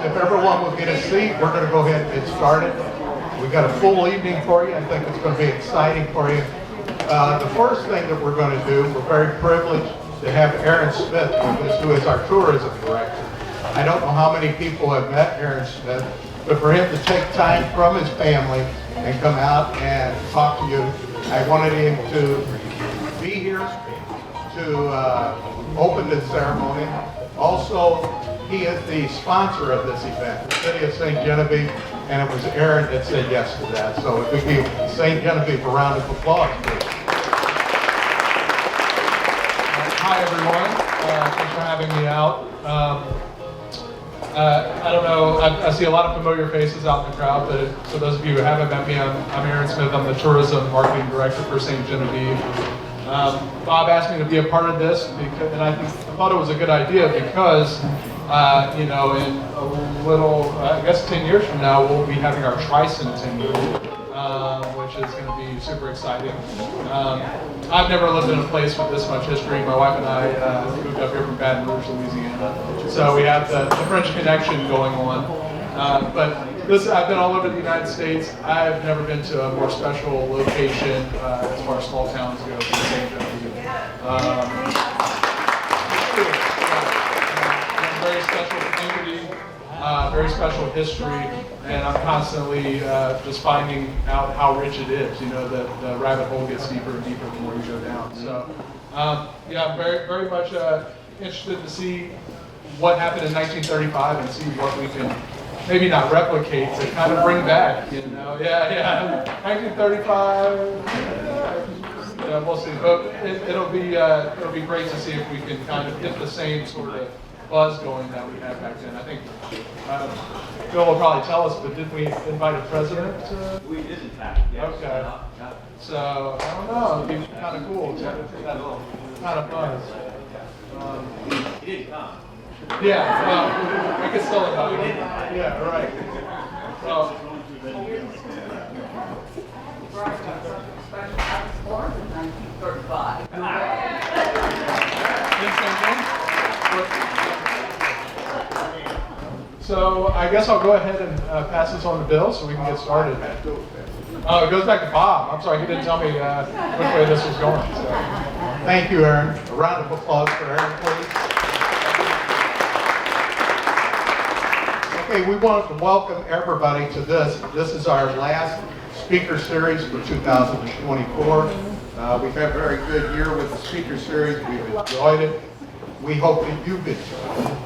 if everyone will get a seat, we're going to go ahead and get started. We've got a full evening for you. I think it's going to be exciting for you. The first thing that we're going to do, we're very privileged to have Aaron Smith with us, who is our tourism director. I don't know how many people have met Aaron Smith, but for him to take time from his family and come out and talk to you, I wanted him to be here to open the ceremony. Also, he is the sponsor of this event, the City of St. Genevieve, and it was Aaron that said yes to that. So if we give St. Genevieve a round of applause, please. Hi, everyone. Thanks for having me out. I don't know, I see a lot of familiar faces out in the crowd, but for those of you who haven't met me, I'm Aaron Smith. I'm the Tourism Marketing Director for St. Genevieve. Bob asked me to be a part of this, and I thought it was a good idea because, you know, in a little, I guess 10 years from now, we'll be having our Bi-Centennial, which is going to be super exciting. I've never lived in a place with this much history. My wife and I moved up here from Baton Rouge, Louisiana, so we have the French connection going on. But listen, I've been all over the United States. I've never been to a more special location as far as small towns go than St. Genevieve. Very special community, very special history, and I'm constantly just finding out how rich it is. You know, the rabbit hole gets deeper and deeper the more you go down. So, yeah, I'm very much interested to see what happened in 1935 and see what we can maybe not replicate, but kind of bring back. You know, yeah, 1935. Yeah, we'll see, but it'll be great to see if we can kind of get the same sort of buzz going that we had back then. I think Bill will probably tell us, but didn't we invite a president? We did, in fact. Yes. Okay. Yeah. So I don't know. It'd be kind of cool. Kind of fun. He didn't come. Yeah. Well, we could still invite him. Yeah. Right. Well. Born in 1935. So I guess I'll go ahead and pass this on to Bill so we can get started. Oh, it goes back to Bob. I'm sorry, he didn't tell me which way this was going. So. Thank you, Aaron. A round of applause for Aaron, please. Okay, we want to welcome everybody to this. This is our last speaker series for 2024. We've had a very good year with the speaker series. We've enjoyed it. We hope that you've enjoyed it.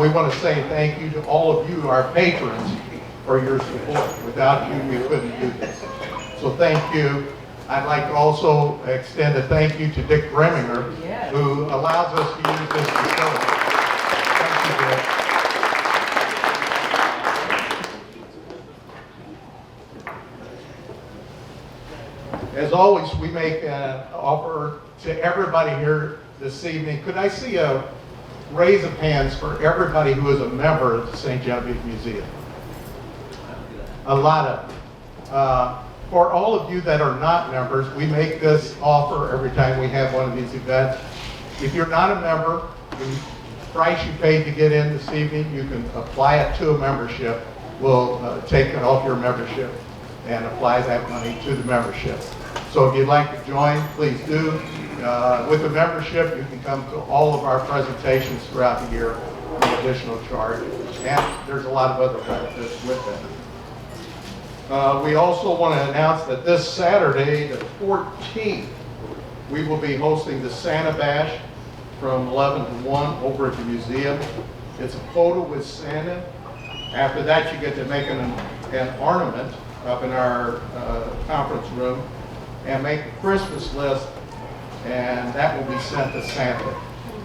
We want to say thank you to all of you, our patrons, for your support. Without you, we couldn't do this. So thank you. I'd like to also extend a thank you to Dick Breminger, who allows us to use this facility. Thank you, Dick. As always, we make an offer to everybody here this evening. Could I see a raise of hands for everybody who is a member of the St. Genevieve Museum? A lot of them. For all of you that are not members, we make this offer every time we have one of these events. If you're not a member, the price you paid to get in this evening, you can apply it to a membership. We'll take it off your membership and apply that money to the membership. So if you'd like to join, please do. With the membership, you can come to all of our presentations throughout the year with additional charge. And there's a lot of other benefits with it. We also want to announce that this Saturday, the 14th, we will be hosting the Santa Bash from 11 to 1 over at the museum. It's a photo with Santa. After that, you get to make an ornament up in our conference room and make a Christmas list, and that will be sent to Santa.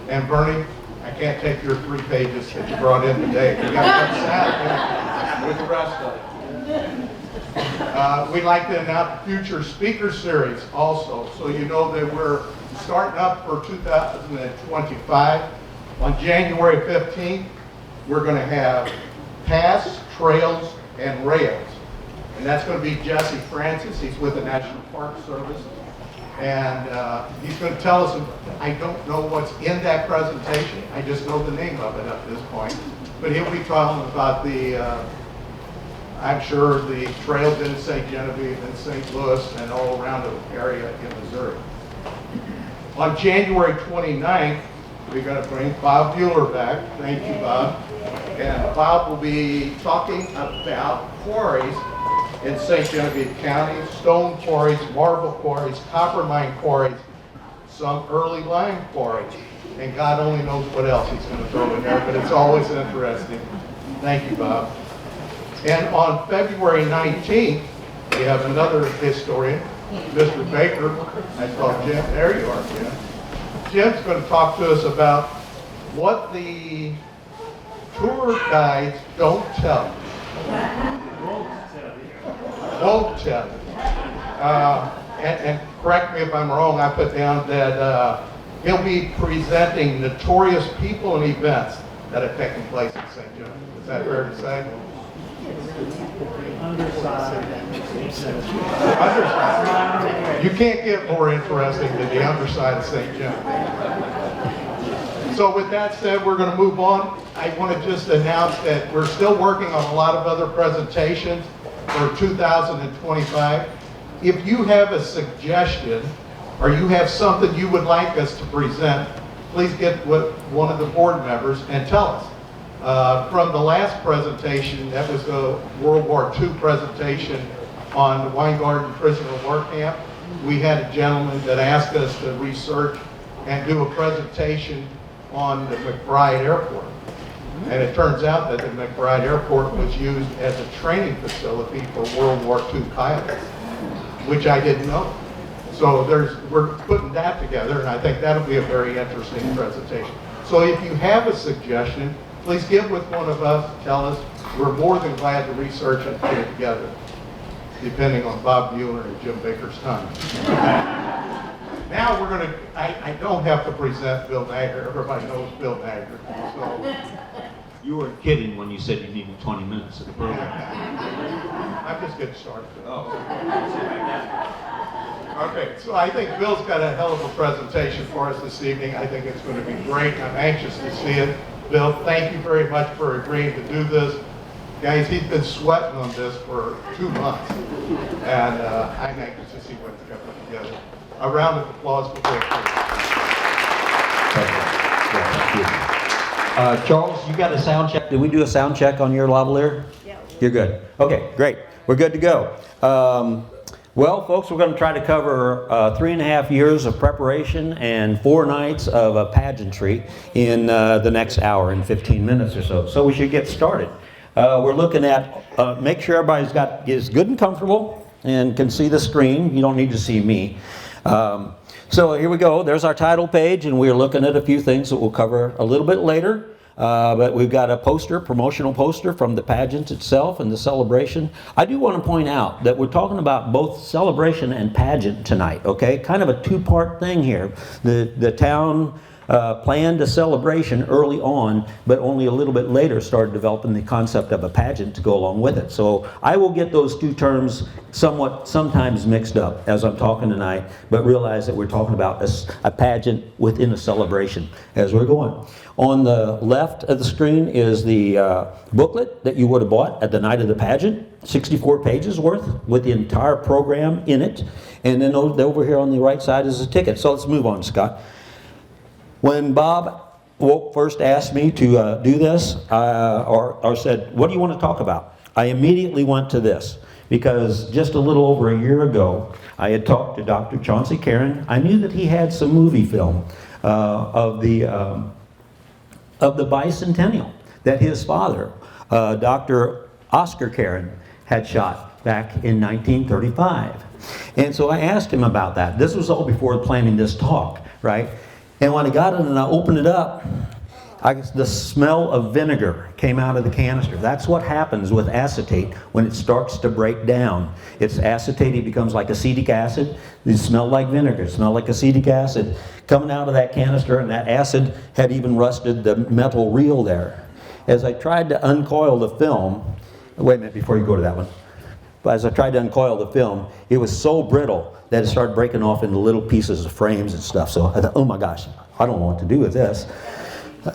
And Bernie, I can't take your 3 pages that you brought in today. You got to come Santa with the rest of it. We'd like to announce future speaker series also, so you know that we're starting up for 2025. On January 15th, we're going to have Paths, Trails, and Rails. And that's going to be Jesse Francis. He's with the National Park Service. And he's going to tell us, I don't know what's in that presentation. I just know the name of it at this point. but he'll be talking about I'm sure the trails in St. Genevieve and St. Louis and all around the area in Missouri. On January 29th, we're going to bring Bob Bueller back. Thank you, Bob. And Bob will be talking about quarries in St. Genevieve County, stone quarries, marble quarries, copper mine quarries, some early lime quarries, and God only knows what else he's going to throw in there, but it's always interesting. Thank you, Bob. And on February 19th, we have another historian, Mr. Baker. I saw Jim. There you are, Jim. Jim's going to talk to us about what the tour guides don't tell you. Won't tell you. And correct me if I'm wrong, I put down that he'll be presenting notorious people and events that have taken place in St. John. Is that fair to say? Underside. You can't get more interesting than the underside of St. John. So with that said, we're going to move on. I want to just announce that we're still working on a lot of other presentations for 2025. If you have a suggestion or you have something you would like us to present, please get with one of the board members and tell us. From the last presentation, that was the World War II presentation on the Weingarten Prisoner of War Camp. We had a gentleman that asked us to research and do a presentation on the McBride Airport. And it turns out that the McBride Airport was used as a training facility for World War II pilots, which I didn't know. So we're putting that together, and I think that'll be a very interesting presentation. So if you have a suggestion, please get with one of us, tell us. We're more than glad to research and put it together, depending on Bob Bueller and Jim Baker's time. Now we're going to, I don't have to present Bill Naeger. Everybody knows Bill Naeger. So, You were kidding when you said you needed 20 minutes of the program. I'm just getting started. Oh. Okay, so I think Bill's got a hell of a presentation for us this evening. I think it's going to be great. I'm anxious to see it. Bill, thank you very much for agreeing to do this. Guys, he's been sweating on this for 2 months, and I'm anxious to see what he's got put together. A round of applause for Bill. Charles, you got a sound check? Did we do a sound check on your lavalier? Yeah. You're good. Okay, great. We're good to go. Well, folks, we're going to try to cover 3.5 years of preparation and 4 nights of pageantry in the next hour and 15 minutes or so. So we should get started. We're looking at, make sure everybody's is good and comfortable and can see the screen. You don't need to see me. So here we go. There's our title page, and we're looking at a few things that we'll cover a little bit later. But we've got a poster, promotional poster from the pageant itself and the celebration. I do want to point out that we're talking about both celebration and pageant tonight, okay? Kind of a two-part thing here. The town planned a celebration early on, but only a little bit later started developing the concept of a pageant to go along with it. So I will get those two terms sometimes mixed up as I'm talking tonight, but realize that we're talking about a pageant within a celebration as we're going. On the left of the screen is the booklet that you would have bought at the night of the pageant, 64 pages worth with the entire program in it. And then over here on the right side is the ticket. So let's move on, Scott. When Bob first asked me to do this, or said, what do you want to talk about? I immediately went to this, because just a little over a year ago, I had talked to Dr. Chauncey Caron. I knew that he had some movie film of the Bi-Centennial that his father, Dr. Oscar Caron, had shot back in 1935. And so I asked him about that. This was all before planning this talk, right? And when I got it and I opened it up, the smell of vinegar came out of the canister. That's what happens with acetate when it starts to break down. It's acetate, it becomes like acetic acid. It smelled like vinegar, it smelled like acetic acid coming out of that canister, and that acid had even rusted the metal reel there. As I tried to uncoil the film, wait a minute before you go to that one. But as I tried to uncoil the film, it was so brittle that it started breaking off into little pieces of frames and stuff. So I thought, oh my gosh, I don't know what to do with this.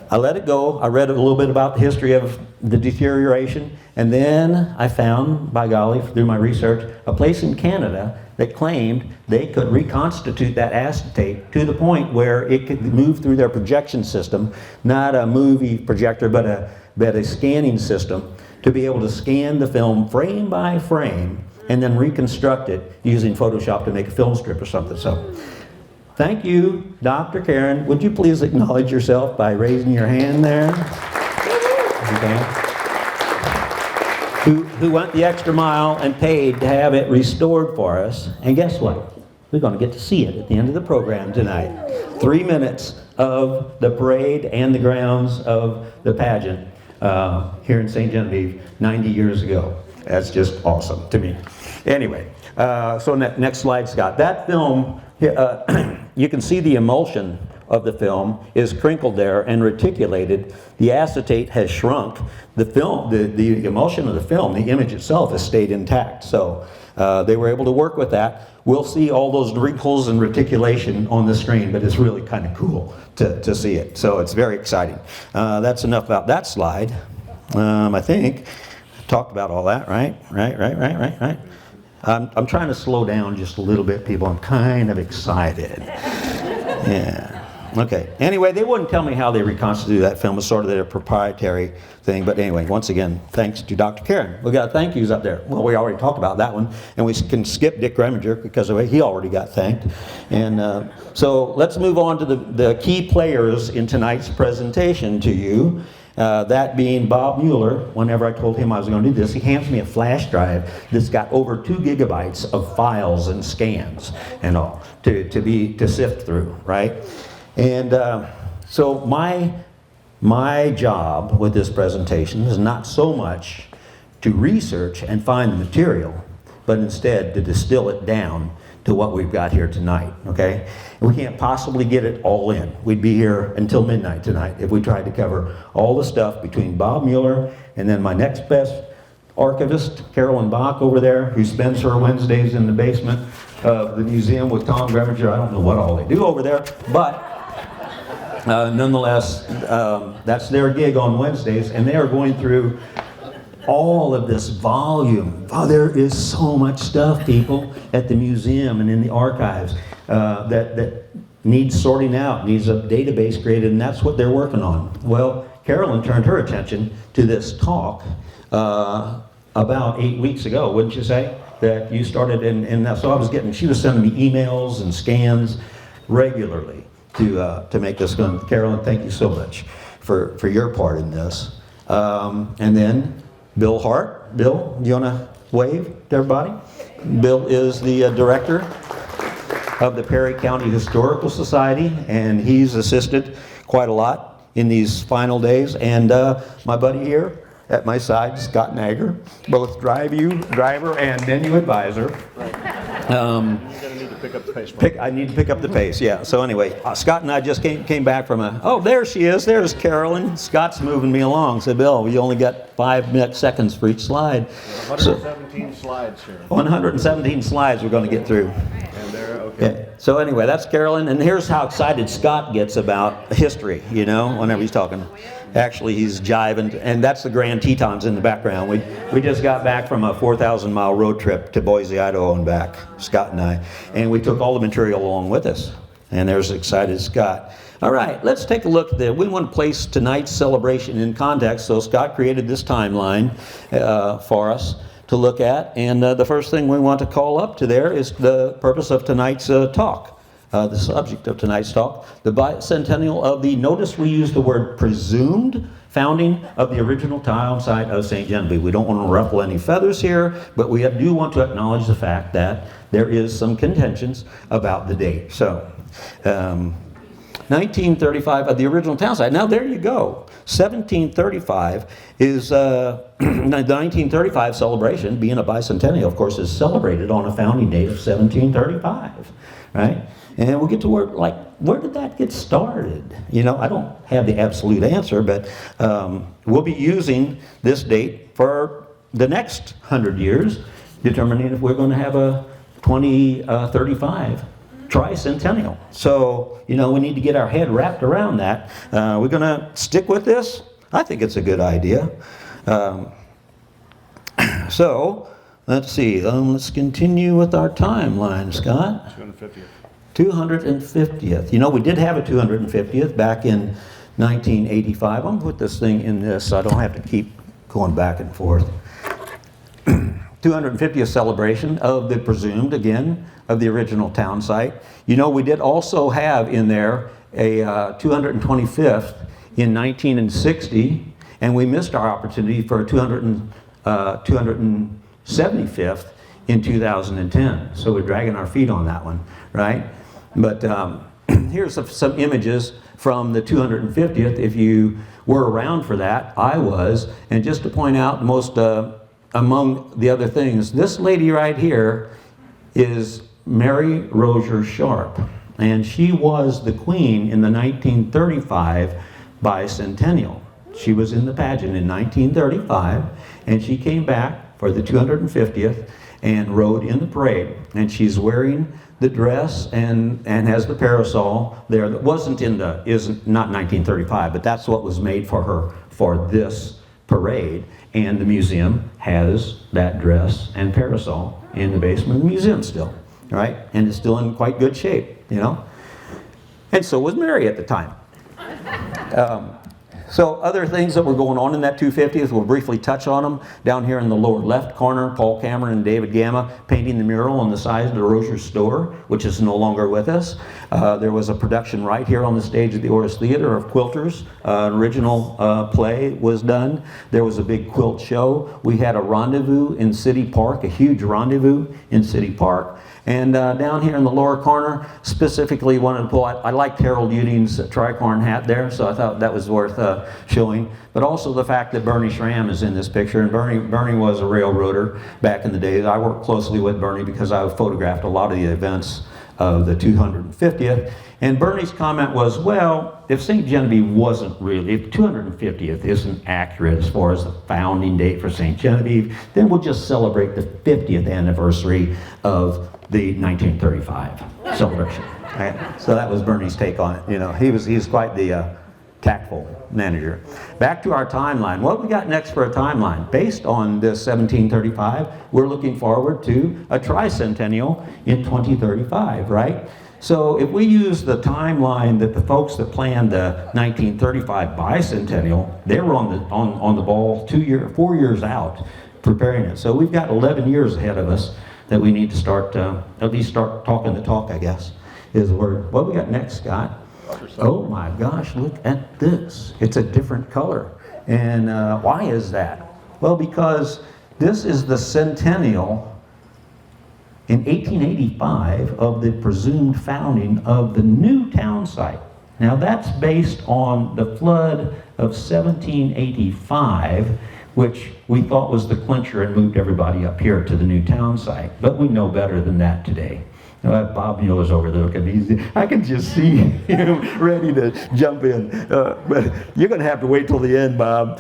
I let it go. I read a little bit about the history of the deterioration, and then I found, by golly, through my research, a place in Canada that claimed they could reconstitute that acetate to the point where it could move through their projection system, not a movie projector, but a scanning system, to be able to scan the film frame by frame and then reconstruct it using Photoshop to make a film strip or something. So, thank you, Dr. Karen. Would you please acknowledge yourself by raising your hand there? Okay. Who went the extra mile and paid to have it restored for us. And guess what? We're going to get to see it at the end of the program tonight. 3 minutes of the parade and the grounds of the pageant here in St. Genevieve 90 years ago. That's just awesome to me. Anyway, so next slide, Scott. That film, you can see the emulsion of the film is crinkled there and reticulated. The acetate has shrunk. The film, the emulsion of the film, the image itself has stayed intact. So they were able to work with that. We'll see all those wrinkles and reticulation on the screen, but it's really kind of cool to see it. So it's very exciting. That's enough about that slide. I think talked about all that, right? Right. I'm trying to slow down just a little bit, people. I'm kind of excited. Yeah. Okay. Anyway, they wouldn't tell me how they reconstituted that film. It's sort of their proprietary thing. But anyway, once again, thanks to Dr. Karen. We got thank yous up there. Well, we already talked about that one. And we can skip Dick Reminger because he already got thanked. And so let's move on to the key players in tonight's presentation to you. That being Bob Mueller. Whenever I told him I was going to do this, he hands me a flash drive that's got over 2 gigabytes of files and scans and all to sift through, right? And so my job with this presentation is not so much to research and find the material, but instead to distill it down to what we've got here tonight, okay? And we can't possibly get it all in. We'd be here until midnight tonight if we tried to cover all the stuff between Bob Mueller and then my next best archivist, Carolyn Bach over there, who spends her Wednesdays in the basement of the museum with Tom Greminger. I don't know what all they do over there, but nonetheless, that's their gig on Wednesdays, and they are going through all of this volume. Oh, there is so much stuff, people, at the museum and in the archives that needs sorting out, needs a database created, and that's what they're working on. Well, Carolyn turned her attention to this talk about 8 weeks ago, wouldn't you say? That you started, and so she was sending me emails and scans regularly to make this going. Carolyn, thank you so much for your part in this. And then Bill Hart. Bill, you want to wave to everybody? Bill is the director of the Perry County Historical Society, and he's assisted quite a lot in these final days. And my buddy here at my side, Scott Naeger, both driver and venue advisor. I need to pick up the pace, yeah. So anyway, Scott and I just came back from oh, there she is. There's Carolyn. Scott's moving me along. Said, Bill, you only got 5 seconds for each slide. 117 slides here. 117 slides we're going to get through. And there, okay. Yeah. So anyway, that's Carolyn. And here's how excited Scott gets about history, whenever he's talking. Actually, he's jiving, and that's the Grand Tetons in the background. We just got back from a 4,000-mile road trip to Boise, Idaho and back, Scott and I, and we took all the material along with us. And there's excited Scott. All right, let's take a look at we want to place tonight's celebration in context, so Scott created this timeline for us to look at, and the first thing we want to call up to there is the purpose of tonight's talk. The subject of tonight's talk, the Bi-Centennial of the, notice we use the word presumed, founding of the original town site of St. Genevieve. We don't want to ruffle any feathers here, but we do want to acknowledge the fact that there is some contentions about the date. So, 1935 of the original town site. Now there you go. 1735 is, the 1935 celebration, being a bicentennial, of course, is celebrated on a founding date of 1735, right? And we'll get to where did that get started? I don't have the absolute answer, but we'll be using this date for the next 100 years, determining if we're going to have a 2035 tricentennial. So, you know, we need to get our head wrapped around that. We're going to stick with this. I think it's a good idea. So, let's see. Let's continue with our timeline, Scott. 250th. 250th. You know, we did have a 250th back in 1985. I'm going to put this thing in this so I don't have to keep going back and forth. 250th celebration of the presumed, again, of the original town site. You know, we did also have in there a 225th in 1960, and we missed our opportunity for a 275th in 2010. So we're dragging our feet on that one, right? But here's some images from the 250th. If you were around for that, I was. And just to point out, most among the other things, this lady right here is Mary Rozier Sharp. And she was the queen in the 1935 Bi-Centennial. She was in the pageant in 1935, and she came back for the 250th and rode in the parade. And she's wearing the dress and has the parasol there that wasn't not 1935, but that's what was made for her for this parade. And the museum has that dress and parasol in the basement of the museum still, right? And it's still in quite good shape, you know? And so was Mary at the time. So other things that were going on in that 250th, we'll briefly touch on them. Down here in the lower left corner, Paul Cameron and David Gamma painting the mural on the side of the Rozier store, which is no longer with us. There was a production right here on the stage of the Orris Theatre of Quilters. An original play was done. There was a big quilt show. We had a rendezvous in City Park, a huge rendezvous in City Park. And down here in the lower corner, specifically wanted to pull out, I liked Harold Uning's tricorn hat there, so I thought that was worth showing. But also the fact that Bernie Schramm is in this picture, and Bernie was a railroader back in the days. I worked closely with Bernie because I photographed a lot of the events of the 250th. And Bernie's comment was, well, if St. Genevieve wasn't really, if 250th isn't accurate as far as the founding date for St. Genevieve, then we'll just celebrate the 50th anniversary of the 1935 celebration. Right? So that was Bernie's take on it. You know, he's quite the tactful manager. Back to our timeline. What we got next for a timeline? Based on this 1735, we're looking forward to a tricentennial in 2035, right? So if we use the timeline that the folks that planned the 1935 Bicentennial, they were on the ball 4 years out preparing it. So we've got 11 years ahead of us that we need to start, at least start talking the talk, I guess, is the word. What we got next, Scott? Oh my gosh, look at this. It's a different color. And why is that? Well, because this is the centennial in 1885 of the presumed founding of the new town site. Now that's based on the flood of 1785, which we thought was the clincher and moved everybody up here to the new town site. But we know better than that today. Bob Mueller's over there looking. I can just see him ready to jump in. But you're going to have to wait till the end, Bob.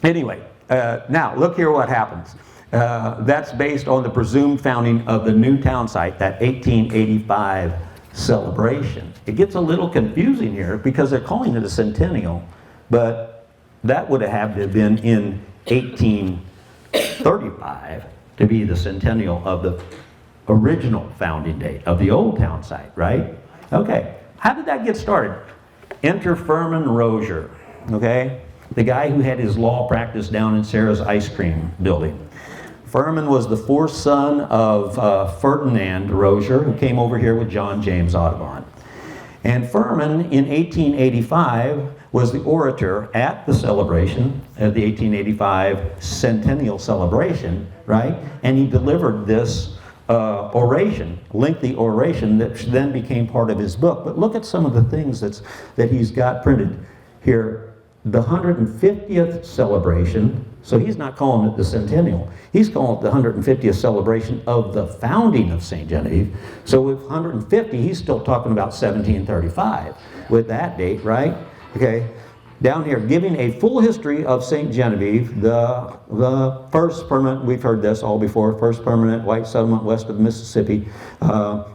Anyway, now look here what happens. That's based on the presumed founding of the new town site, that 1885 celebration. It gets a little confusing here because they're calling it a centennial, but that would have had to have been in 1835 to be the centennial of the original founding date of the old town site, right? Okay, how did that get started? Enter Furman Rozier, okay? The guy who had his law practice down in Sarah's ice cream building. Furman was the fourth son of Ferdinand Rozier, who came over here with John James Audubon. And Furman, in 1885, was the orator at the celebration, of the 1885 centennial celebration, right? And he delivered this oration, lengthy oration, that then became part of his book. But look at some of the things that he's got printed here. The 150th celebration, so he's not calling it the centennial, he's calling it the 150th celebration of the founding of St. Genevieve. So with 150, he's still talking about 1735 with that date, right? Okay. down here, giving a full history of St. Genevieve, the first permanent, we've heard this all before, first permanent white settlement west of Mississippi,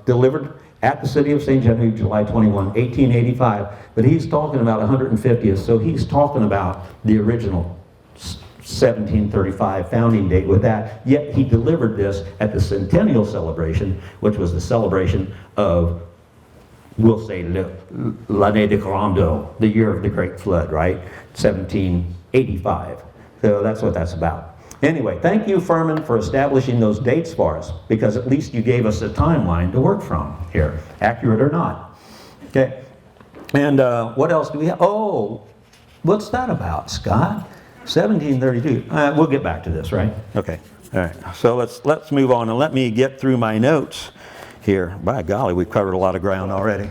delivered at the city of St. Genevieve, July 21, 1885. But he's talking about 150th, so he's talking about the original 1735 founding date with that. Yet he delivered this at the Centennial celebration, which was the celebration of, we'll say, l'année de grande eau, the year of the great flood, right? 1785. So that's what that's about. Anyway, thank you, Furman, for establishing those dates for us, because at least you gave us a timeline to work from here, accurate or not. Okay, and what else do we have? Oh, what's that about, Scott? 1732. We'll get back to this, right? Okay, all right. So let's move on and let me get through my notes here. By golly, we've covered a lot of ground already.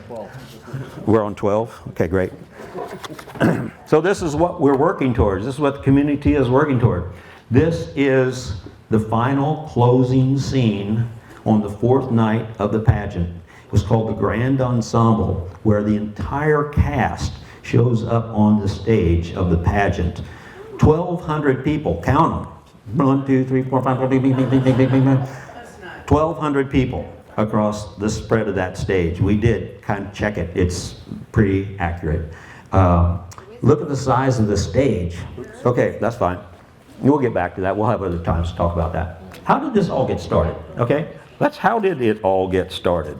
We're on 12? Okay, great. So this is what we're working towards. This is what the community is working toward. This is the final closing scene on the fourth night of the pageant. It was called the Grand Ensemble, where the entire cast shows up on the stage of the pageant. 1,200 people, count them. 1, 2, 3, 4, 5, 1,200 people across the spread of that stage. We did kind of check it. It's pretty accurate. Look at the size of the stage. Okay, that's fine. We'll get back to that. We'll have other times to talk about that. How did this all get started? Okay, how did it all get started?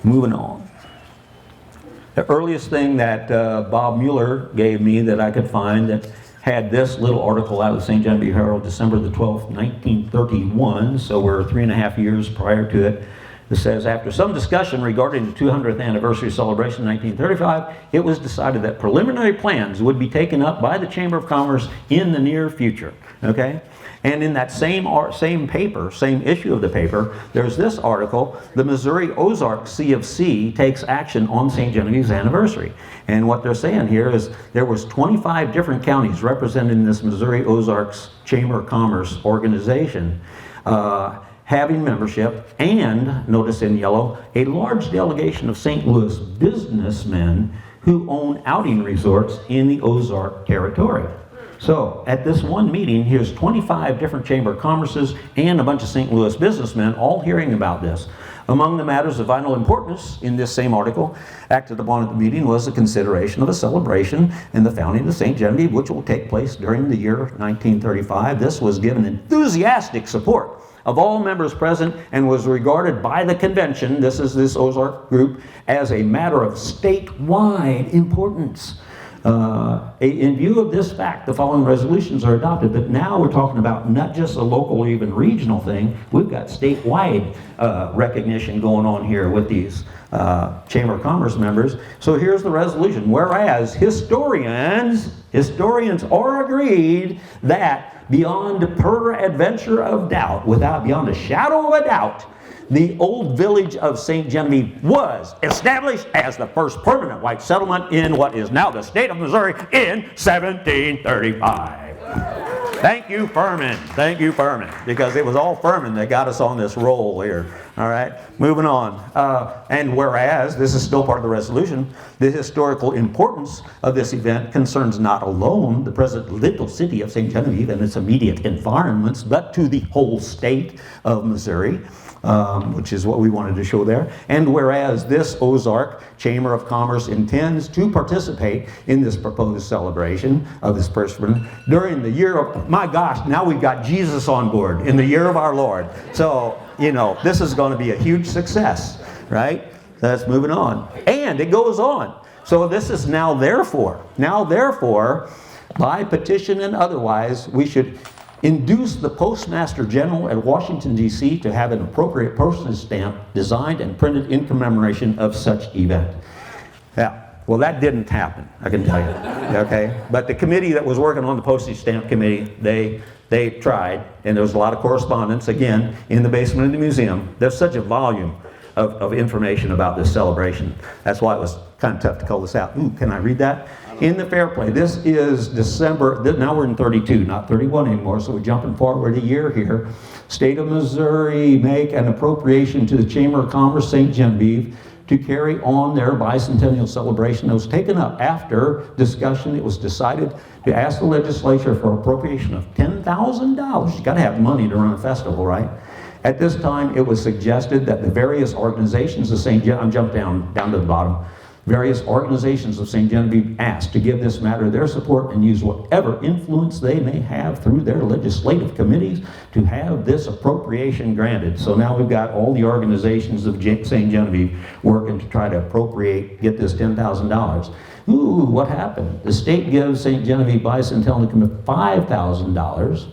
Moving on. The earliest thing that Bob Mueller gave me that I could find that had this little article out of the St. Genevieve Herald, December the 12th, 1931, so we're 3.5 years prior to it. It says, after some discussion regarding the 200th anniversary celebration in 1935, it was decided that preliminary plans would be taken up by the Chamber of Commerce in the near future. Okay? And in that same paper, same issue of the paper, there's this article, the Missouri Ozark C of C takes action on St. Genevieve's anniversary. And what they're saying here is there was 25 different counties represented in this Missouri Ozarks Chamber of Commerce organization, having membership, and, notice in yellow, a large delegation of St. Louis businessmen who own outing resorts in the Ozark territory. So, at this one meeting, here's 25 different Chamber of Commerces and a bunch of St. Louis businessmen all hearing about this. Among the matters of vital importance in this same article acted upon at the meeting was the consideration of a celebration and the founding of St. Genevieve, which will take place during the year 1935. This was given enthusiastic support of all members present and was regarded by the convention, this is this Ozark group, as a matter of statewide importance. In view of this fact, the following resolutions are adopted, but now we're talking about not just a local or even regional thing, we've got statewide recognition going on here with these Chamber of Commerce members. So here's the resolution. Whereas historians are agreed that beyond peradventure of doubt, beyond a shadow of a doubt, the old village of St. Genevieve was established as the first permanent white settlement in what is now the state of Missouri in 1735. Thank you, Furman. Thank you, Furman. Because it was all Furman that got us on this roll here. All right, moving on. And whereas, this is still part of the resolution, the historical importance of this event concerns not alone the present little city of St. Genevieve and its immediate environments, but to the whole state of Missouri. Which is what we wanted to show there. And whereas this Ozark Chamber of Commerce intends to participate in this proposed celebration of this person during the year of, my gosh, now we've got Jesus on board, in the year of our Lord. So, you know, this is going to be a huge success, right? That's moving on. And it goes on. So this is now therefore, by petition and otherwise, we should induce the Postmaster General at Washington, D.C. to have an appropriate postage stamp designed and printed in commemoration of such event. Yeah, well, that didn't happen, I can tell you, okay? But the committee that was working on the postage stamp committee, they tried, and there was a lot of correspondence, again, in the basement of the museum. There's such a volume of information about this celebration. That's why it was kind of tough to call this out. Ooh, can I read that? In the fair play, this is December, now we're in 32, not 31 anymore, so we're jumping forward a year here. State of Missouri make an appropriation to the Chamber of Commerce, St. Genevieve, to carry on their bicentennial celebration. It was taken up after discussion. It was decided to ask the legislature for appropriation of $10,000. You got to have money to run a festival, right? At this time, it was suggested that the various organizations of St. Genevieve, I'm jumping down to the bottom, various organizations of St. Genevieve asked to give this matter their support and use whatever influence they may have through their legislative committees to have this appropriation granted. So now we've got all the organizations of St. Genevieve working to try to get this $10,000. Ooh, what happened? The state gives St. Genevieve Bi-Centennial Committee $5,000.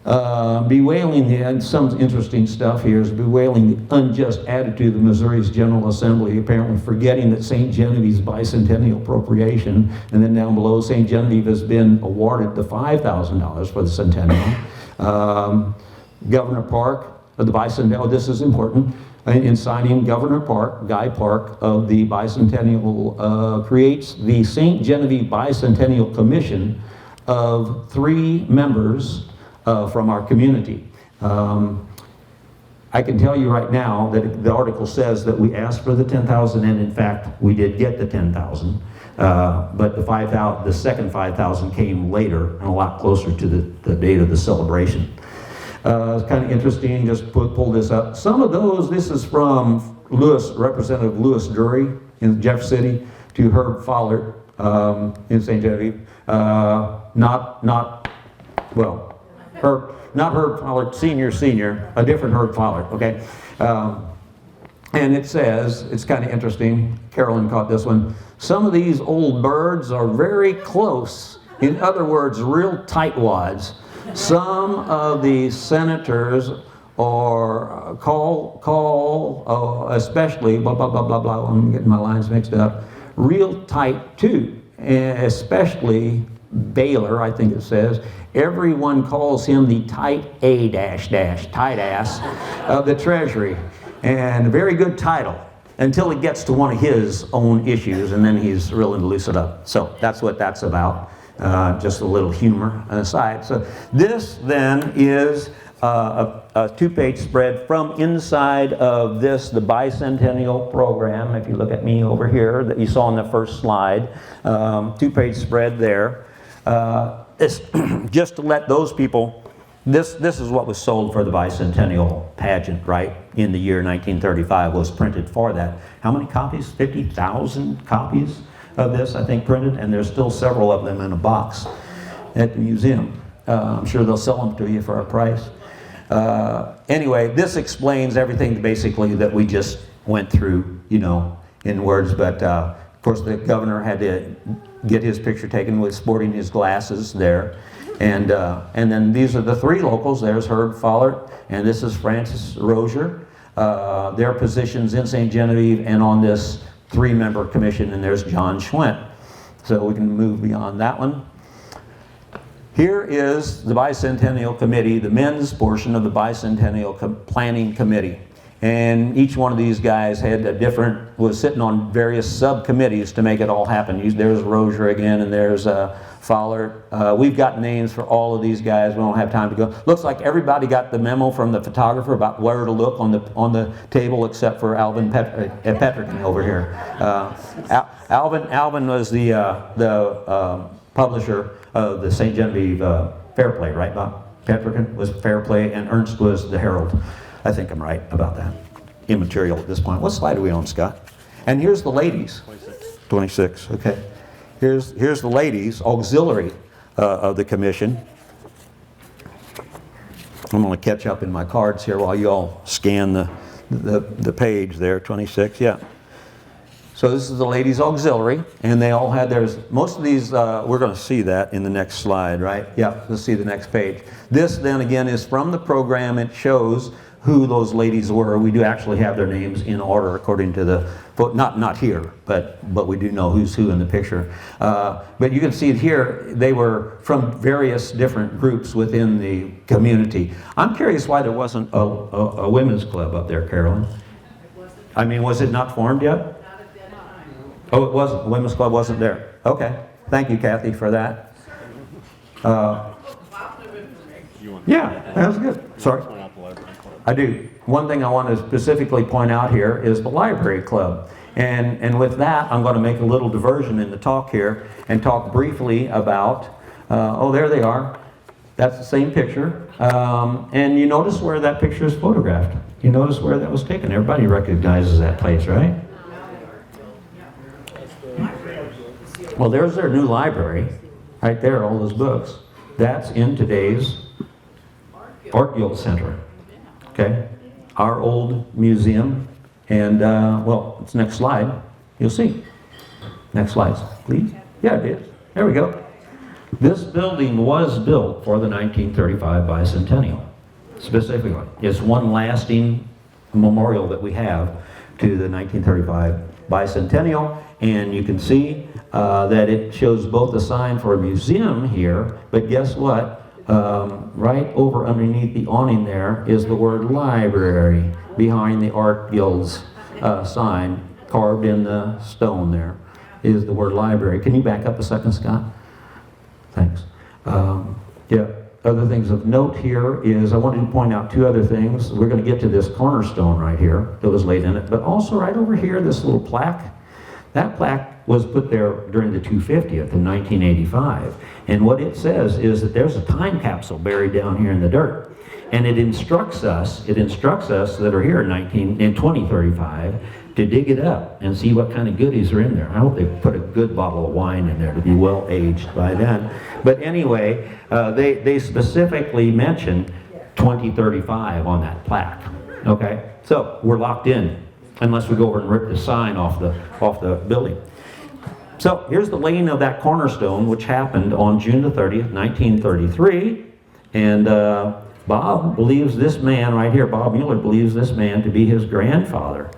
Bewailing and some interesting stuff here is bewailing the unjust attitude of Missouri's General Assembly, apparently forgetting that St. Genevieve's bicentennial appropriation, and then down below, St. Genevieve has been awarded the $5,000 for the centennial. Governor Park of the bicentennial, this is important, in signing Governor Park, Guy Park of the bicentennial, creates the St. Genevieve Bicentennial Commission of 3 members from our community. I can tell you right now that the article says that we asked for the $10,000, and in fact we did get the $10,000, but the second $5,000 came later and a lot closer to the date of the celebration. It's kind of interesting, just pull this up. Some of those, this is from Representative Louis Drury in Jeff City to Herb Follert in St. Genevieve. Not Herb Follert, senior, a different Herb Follert, okay? And it says, it's kind of interesting, Carolyn caught this one, some of these old birds are very close, in other words, real tightwads. Some of the senators or especially, blah, blah, blah, blah, blah, I'm getting my lines mixed up, real tight too, especially Baylor, I think it says. Everyone calls him the tight tight ass of the Treasury. And a very good title until it gets to one of his own issues, and then he's willing to loosen it up. So that's what that's about. Just a little humor aside. So this then is a 2-page spread from inside of this, the bicentennial program. If you look at me over here that you saw on the first slide, 2-page spread there. It's just to let those people, this is what was sold for the bicentennial pageant, right? In the year 1935 was printed for that. How many copies? 50,000 copies of this, I think, printed, and there's still several of them in a box at the museum. I'm sure they'll sell them to you for a price. Anyway, this explains everything basically that we just went through, in words, but of course the governor had to get his picture taken with sporting his glasses there. And then these are the 3 locals. There's Herb Follert, and this is Francis Rozier. Their positions in St. Genevieve and on this 3-member commission, and there's John Schwent. So we can move beyond that one. Here is the Bicentennial Committee, the men's portion of the Bicentennial Planning Committee. And each one of these guys had was sitting on various subcommittees to make it all happen. There's Rozier again, and there's Follert. We've got names for all of these guys. We don't have time to go. Looks like everybody got the memo from the photographer about where to look on the table, except for Alvin Petrican over here. Alvin was the publisher of the St. Genevieve Fair Play, right, Bob? Petrican was Fair Play, and Ernst was the Herald. I think I'm right about that. Immaterial at this point. What slide are we on, Scott? And here's the ladies. 26, okay. Here's the ladies, auxiliary of the commission. I'm going to catch up in my cards here while you all scan the page there, 26, yeah. So this is the ladies' auxiliary, and they all had theirs. Most of these, we're going to see that in the next slide, right? Yeah, let's see the next page. This then again is from the program. It shows who those ladies were. We do actually have their names in order according to the, not here, but we do know who's who in the picture. But you can see it here, they were from various different groups within the community. I'm curious why there wasn't a women's club up there, Carolyn. I mean, was it not formed yet? Oh, it wasn't. The women's club wasn't there. Okay. Thank you, Kathy, for that. Yeah, that was good. Sorry. I do. One thing I want to specifically point out here is the library club. And with that, I'm going to make a little diversion in the talk here and talk briefly about, oh, there they are. That's the same picture. And you notice where that picture is photographed. You notice where that was taken. Everybody recognizes that place, right? Well, there's their new library. Right there, all those books. That's in today's Art Guild Center. Okay? Our old museum. And, well, it's next slide. You'll see. Next slide, please. Yeah, it is. There we go. This building was built for the 1935 Bi-Centennial, specifically. It's one lasting memorial that we have to the 1935 Bi-Centennial, and you can see that it shows both the sign for a museum here, but guess what? Right over underneath the awning there is the word library behind the Art Guild's sign, carved in the stone there is the word library. Can you back up a second, Scott? Thanks. Yeah, other things of note here is I wanted to point out two other things. We're going to get to this cornerstone right here that was laid in it, but also right over here, this little plaque. That plaque was put there during the 250th in 1985. And what it says is that there's a time capsule buried down here in the dirt. And it instructs us that are here in 2035 to dig it up and see what kind of goodies are in there. I hope they put a good bottle of wine in there to be well aged by then. But anyway, they specifically mention 2035 on that plaque. Okay, so we're locked in unless we go over and rip the sign off the building. So here's the laying of that cornerstone, which happened on June the 30th, 1933, and Bob believes this man right here, Bob Mueller, believes this man to be his grandfather,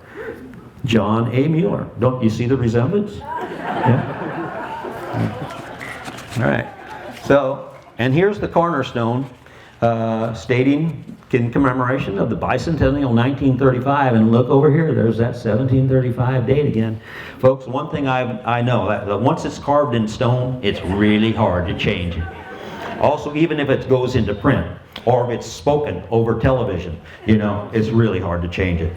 John A. Mueller. Don't you see the resemblance? Yeah. All right. So, and here's the cornerstone stating in commemoration of the Bicentennial 1935. And look over here, there's that 1735 date again. Folks, one thing I know, that once it's carved in stone, it's really hard to change it. Also, even if it goes into print, or if it's spoken over television, you know, it's really hard to change it.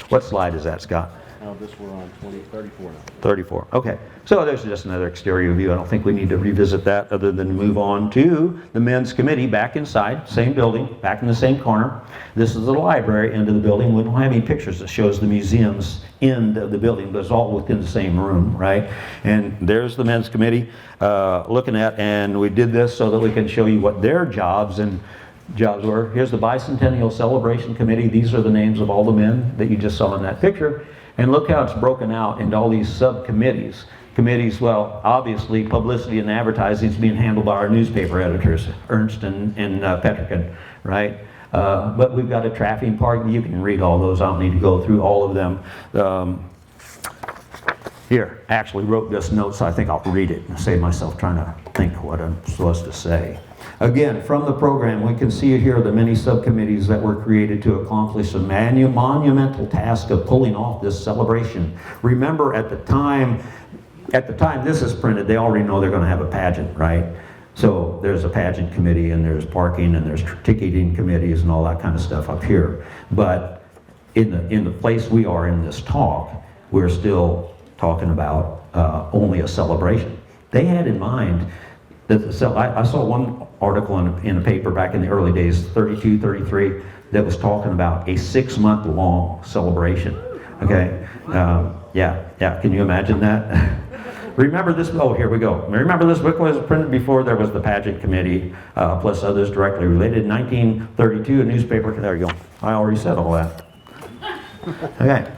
What slide is that, Scott? This we're on 34 now. 34, okay. So there's just another exterior view. I don't think we need to revisit that other than move on to the men's committee back inside, same building, back in the same corner. This is the library end of the building. We don't have any pictures that shows the museum's end of the building, but it's all within the same room, right? And there's the men's committee looking at, and we did this so that we can show you what their jobs were. Here's the Bicentennial Celebration Committee. These are the names of all the men that you just saw in that picture. And look how it's broken out into all these subcommittees. Committees, well, obviously, publicity and advertising is being handled by our newspaper editors, Ernst and Petrikin, right? But we've got a trafficking part. You can read all those. I don't need to go through all of them. Here, I actually wrote this note, so I think I'll read it and save myself trying to think what I'm supposed to say. Again, from the program, we can see here the many subcommittees that were created to accomplish the monumental task of pulling off this celebration. Remember, at the time this is printed, they already know they're going to have a pageant, right? So there's a pageant committee, and there's parking, and there's ticketing committees, and all that kind of stuff up here. But in the place we are in this talk, we're still talking about only a celebration. They had in mind that I saw one article in a paper back in the early days, 32, 33, that was talking about a 6-month-long celebration. Okay, yeah. Can you imagine that? Remember this? Oh, here we go. Remember this book was printed before there was the pageant committee, plus others directly related. In 1932, a newspaper. There you go. I already said all that. Okay.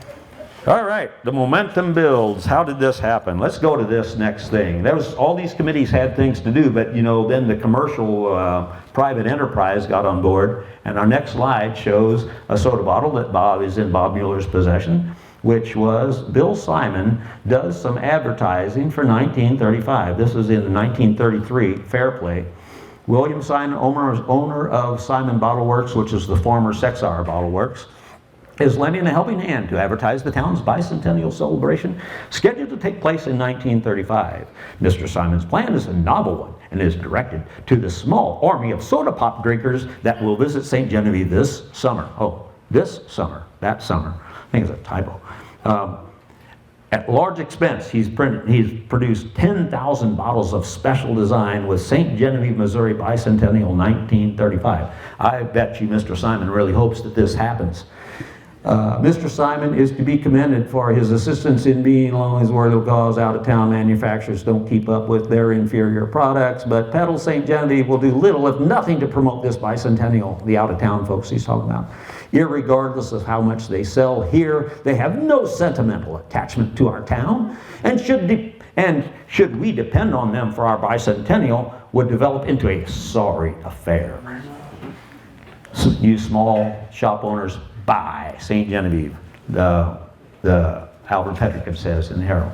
All right, the momentum builds. How did this happen? Let's go to this next thing. All these committees had things to do, but then the commercial private enterprise got on board, and our next slide shows a soda bottle that is in Bob Mueller's possession, which was Bill Simon does some advertising for 1935. This is in the 1933 Fair Play. William Simon, owner of Simon Bottle Works, which is the former Sexar Bottle Works, is lending a helping hand to advertise the town's bicentennial celebration scheduled to take place in 1935. Mr. Simon's plan is a novel one and is directed to the small army of soda pop drinkers that will visit St. Genevieve this summer. Oh, this summer, that summer. I think it's a typo. At large expense, he's produced 10,000 bottles of special design with St. Genevieve, Missouri Bi-Centennial 1935. I bet you Mr. Simon really hopes that this happens. Mr. Simon is to be commended for his assistance in being along his word of cause. Out-of-town manufacturers don't keep up with their inferior products, but Pedal St. Genevieve will do little if nothing to promote this bicentennial, the out-of-town folks he's talking about. Irregardless of how much they sell here, they have no sentimental attachment to our town, and should we depend on them for our bicentennial, would develop into a sorry affair. So you small shop owners, buy St. Genevieve, the Albert Petrick says in the Herald.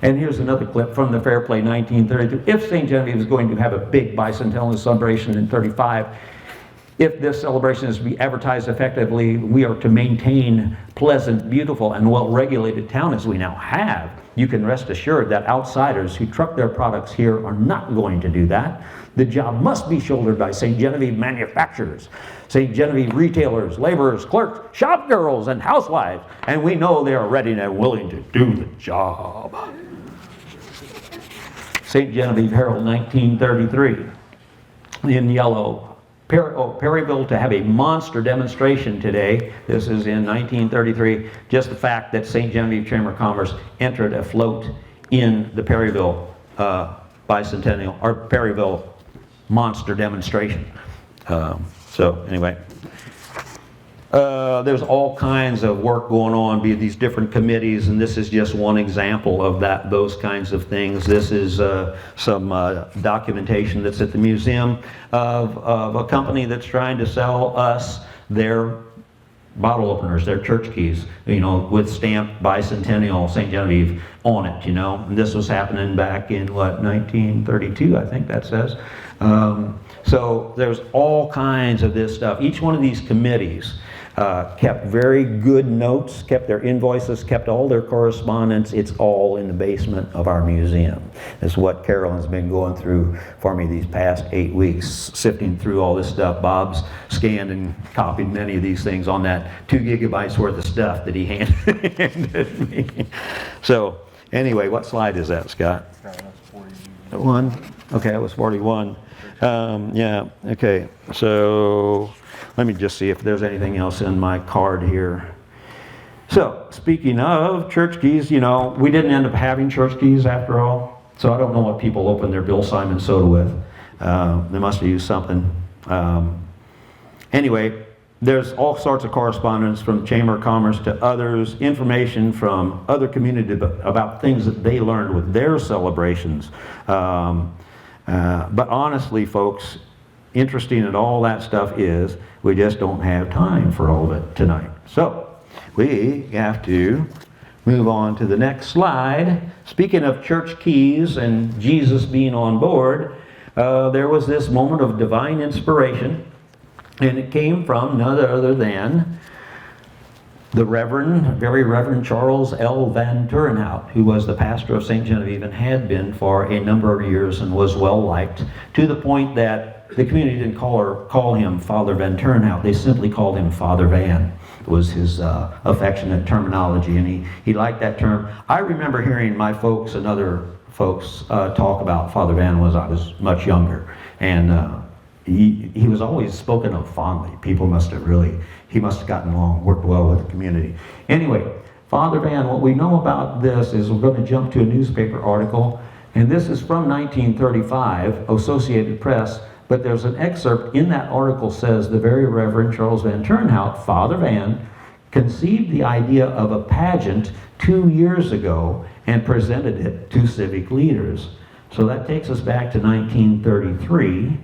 And here's another clip from the Fair Play 1932. If St. Genevieve is going to have a big bicentennial celebration in 35, if this celebration is to be advertised effectively, we are to maintain pleasant, beautiful, and well-regulated town as we now have. You can rest assured that outsiders who truck their products here are not going to do that. The job must be shouldered by St. Genevieve manufacturers, St. Genevieve retailers, laborers, clerks, shop girls, and housewives. And we know they are ready and willing to do the job. St. Genevieve Herald, 1933. In yellow, Perryville to have a monster demonstration today. This is in 1933. Just the fact that St. Genevieve Chamber of Commerce entered a float in the Perryville bicentennial, or Perryville monster demonstration. So anyway, there's all kinds of work going on, be these different committees, and this is just one example of those kinds of things. This is some documentation that's at the museum of a company that's trying to sell us their bottle openers, their church keys, with stamped Bicentennial St. Genevieve on it, And this was happening back in, 1932, I think that says. So there's all kinds of this stuff. Each one of these committees kept very good notes, kept their invoices, kept all their correspondence. It's all in the basement of our museum. That's what Carolyn's been going through for me these past 8 weeks, sifting through all this stuff. Bob's scanned and copied many of these things on that 2 gigabytes worth of stuff that he handed me. So anyway, what slide is that, Scott? One? Okay, that was 41. Yeah, okay, so let me just see if there's anything else in my card here. So, speaking of church keys, we didn't end up having church keys after all, so I don't know what people opened their Bill Simon soda with. They must have used something. Anyway, there's all sorts of correspondence from the Chamber of Commerce to others, information from other communities about things that they learned with their celebrations. But honestly, folks, interesting in all that stuff is we just don't have time for all of it tonight. So we have to move on to the next slide. Speaking of church keys and Jesus being on board, there was this moment of divine inspiration, and it came from none other than the Very Reverend Charles L. Van Turenhout, who was the pastor of St. Genevieve and had been for a number of years and was well liked, to the point that the community didn't call him Father Van Turenhout. They simply called him Father Van. It was his affectionate terminology, and he liked that term. I remember hearing my folks and other folks talk about Father Van when I was much younger, and he was always spoken of fondly. People he must have gotten along, worked well with the community. Anyway, Father Van, what we know about this is we're going to jump to a newspaper article, and this is from 1935, Associated Press, but there's an excerpt in that article says the Very Reverend Charles Van Turenhout, Father Van, conceived the idea of a pageant 2 years ago and presented it to civic leaders. So that takes us back to 1933.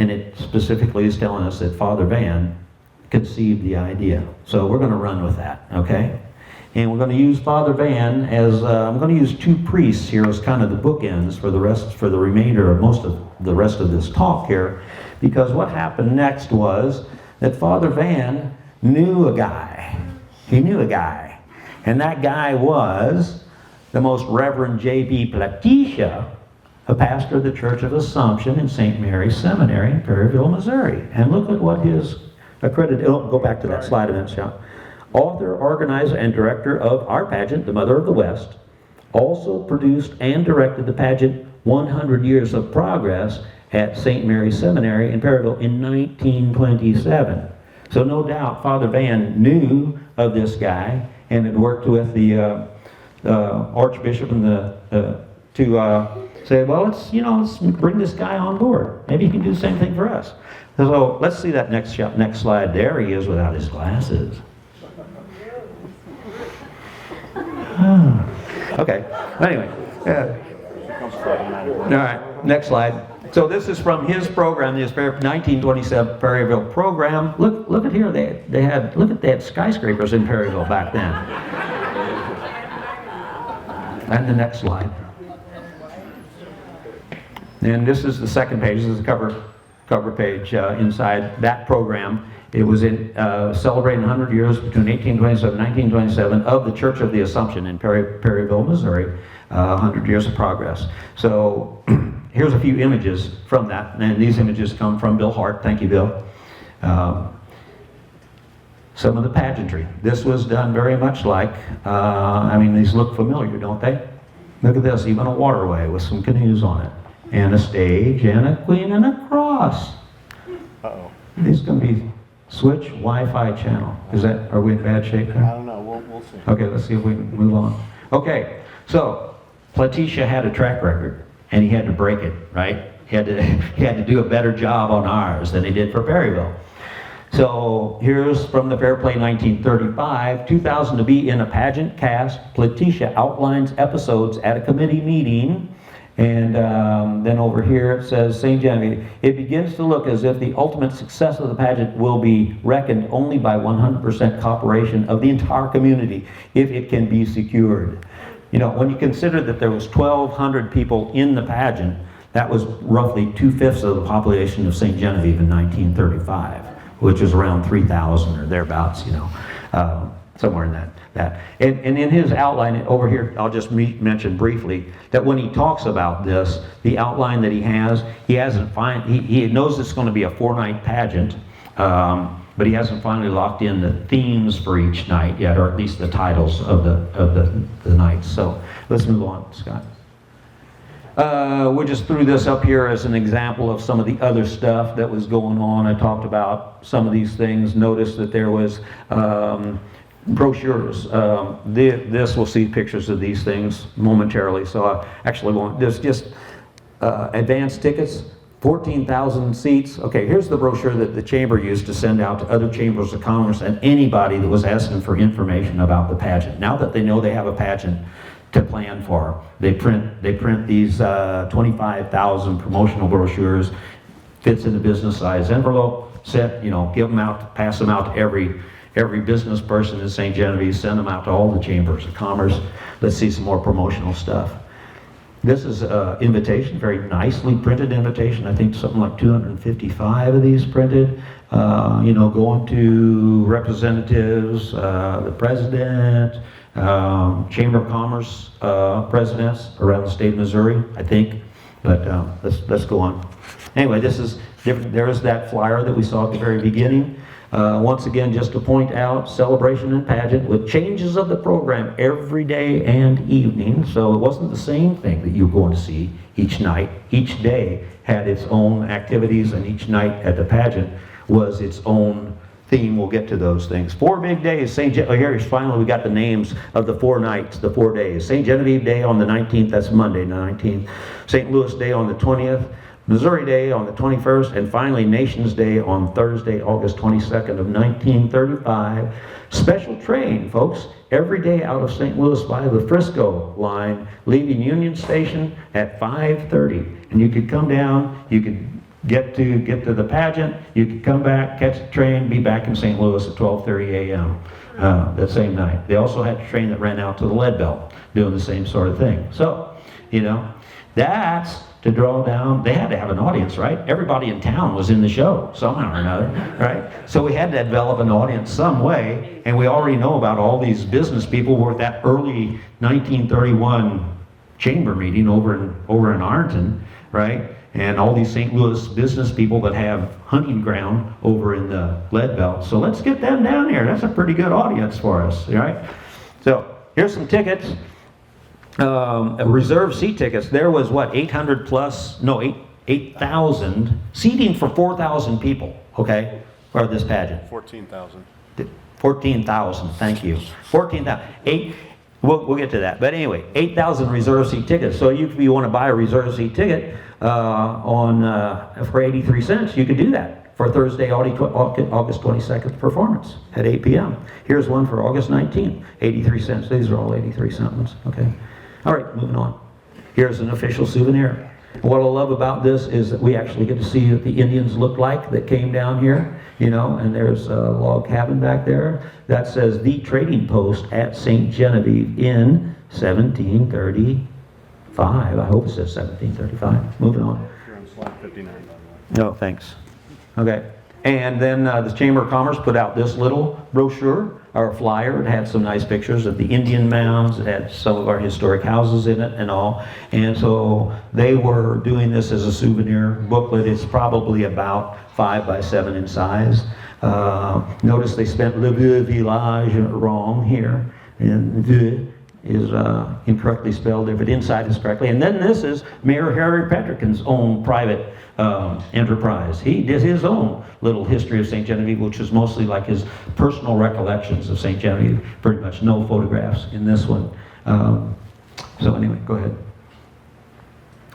And it specifically is telling us that Father Van conceived the idea. So we're going to run with that, okay? And we're going to use Father Van as, I'm going to use 2 priests here as kind of the bookends for the remainder of most of the rest of this talk here, because what happened next was that Father Van knew a guy. He knew a guy. And that guy was the Most Reverend J.B. Platisha a pastor of the Church of Assumption in St. Mary's Seminary in Perryville, Missouri. And look at what his accredited, go back to that slide a minute, Sean. Author, organizer, and director of our pageant, the Mother of the West, also produced and directed the pageant 100 Years of Progress at St. Mary's Seminary in Perryville in 1927. So no doubt Father Van knew of this guy and had worked with the Archbishop and to say, well, let's bring this guy on board. Maybe he can do the same thing for us. So let's see that next slide. There he is without his glasses. Okay. Anyway. All right. Next slide. So this is from his program, his 1927 Perryville program. Look at here. They had skyscrapers in Perryville back then. And the next slide. And this is the second page. This is the cover page inside that program. It was in celebrating 100 years between 1827 and 1927 of the Church of the Assumption in Perryville, Missouri. 100 Years of Progress. So here's a few images from that, and these images come from Bill Hart. Thank you, Bill. Some of the pageantry. This was done very much like, these look familiar, don't they? Look at this, even a waterway with some canoes on it, and a stage, and a queen, and a cross. Uh-oh. This is going to be switch Wi-Fi channel. Are we in bad shape there? I don't know. We'll see. Okay, let's see if we can move on. Okay, so Letitia had a track record, and he had to break it, right? He had to do a better job on ours than he did for Perryville. So here's from the Fair Play 1935, 2000 to be in a pageant cast. Letitia outlines episodes at a committee meeting. And then over here it says, St. Genevieve, it begins to look as if the ultimate success of the pageant will be reckoned only by 100% cooperation of the entire community, if it can be secured. You know, when you consider that there was 1,200 people in the pageant, that was roughly 2/5 of the population of St. Genevieve in 1935, which is around 3,000 or thereabouts, somewhere in that. And in his outline over here, I'll just mention briefly that when he talks about this, the outline that he knows it's going to be a 4-night pageant, but he hasn't finally locked in the themes for each night yet, or at least the titles of the nights. So let's move on, Scott. We just threw this up here as an example of some of the other stuff that was going on. I talked about some of these things. Notice that there was brochures. This, we'll see pictures of these things momentarily, so I actually won't. There's just advance tickets, 14,000 seats. Okay, here's the brochure that the chamber used to send out to other chambers of commerce and anybody that was asking for information about the pageant. Now that they know they have a pageant to plan for, they print these 25,000 promotional brochures, fits in a business size envelope, give them out, pass them out to every business person in St. Genevieve, send them out to all the chambers of commerce. Let's see some more promotional stuff. This is an invitation, very nicely printed invitation. I think something like 255 of these printed. Going to representatives, the president, Chamber of Commerce presidents around the state of Missouri, I think. But let's go on. Anyway, this is different. There is that flyer that we saw at the very beginning. Once again, just to point out, celebration and pageant with changes of the program every day and evening. So it wasn't the same thing that you were going to see each night. Each day had its own activities, and each night at the pageant was its own theme. We'll get to those things. 4 big days. Here, finally, we got the names of the 4 nights, the 4 days. St. Genevieve Day on the 19th, that's Monday the 19th. St. Louis Day on the 20th. Missouri Day on the 21st, and finally Nations Day on Thursday, August 22nd of 1935. Special train, folks, every day out of St. Louis via the Frisco line, leaving Union Station at 5:30. And you could come down, you could get to the pageant, you could come back, catch the train, be back in St. Louis at 12:30 a.m. That same night. They also had a train that ran out to the Lead Belt, doing the same sort of thing. So, that's to draw down. They had to have an audience, right? Everybody in town was in the show somehow or another, right? So we had to develop an audience some way, and we already know about all these business people were that early 1931 chamber meeting over in Ironton, right? And all these St. Louis business people that have hunting ground over in the Lead Belt. So let's get them down here. That's a pretty good audience for us, right? So here's some tickets. Reserve seat tickets. There was what, 8,000 seating for 4,000 people, okay, for this pageant. 14,000. 14,000, thank you. 14,000. We'll get to that. But anyway, 8,000 reserve seat tickets. So if you want to buy a reserve seat ticket for 83 cents, you can do that for Thursday, August 22nd performance at 8 p.m. Here's one for August 19th, 83 cents. These are all 83 cent ones, okay? All right, moving on. Here's an official souvenir. What I love about this is that we actually get to see what the Indians look like that came down here, you know, and there's a log cabin back there that says the trading post at St. Genevieve in 1735. I hope it says 1735. Moving on. You're on slide 59, by the way. No, thanks. Okay. And then the Chamber of Commerce put out this little brochure or flyer. It had some nice pictures of the Indian mounds. It had some of our historic houses in it and all. And so they were doing this as a souvenir booklet. It's probably about 5 by 7 in size. Notice they spent Le Vieux Village wrong here. And Vieux is incorrectly spelled there, but inside is correctly. And then this is Mayor Harry Petrikin's own private enterprise. He did his own little history of St. Genevieve, which is mostly like his personal recollections of St. Genevieve. Pretty much no photographs in this one. So anyway, go ahead.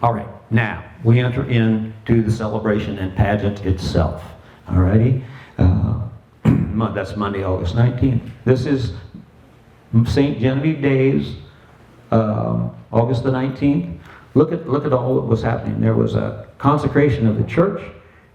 All right, now we enter into the celebration and pageant itself. All righty, that's Monday, August 19th. This is St. Genevieve Days, August the 19th. Look at all that was happening. There was a consecration of the church,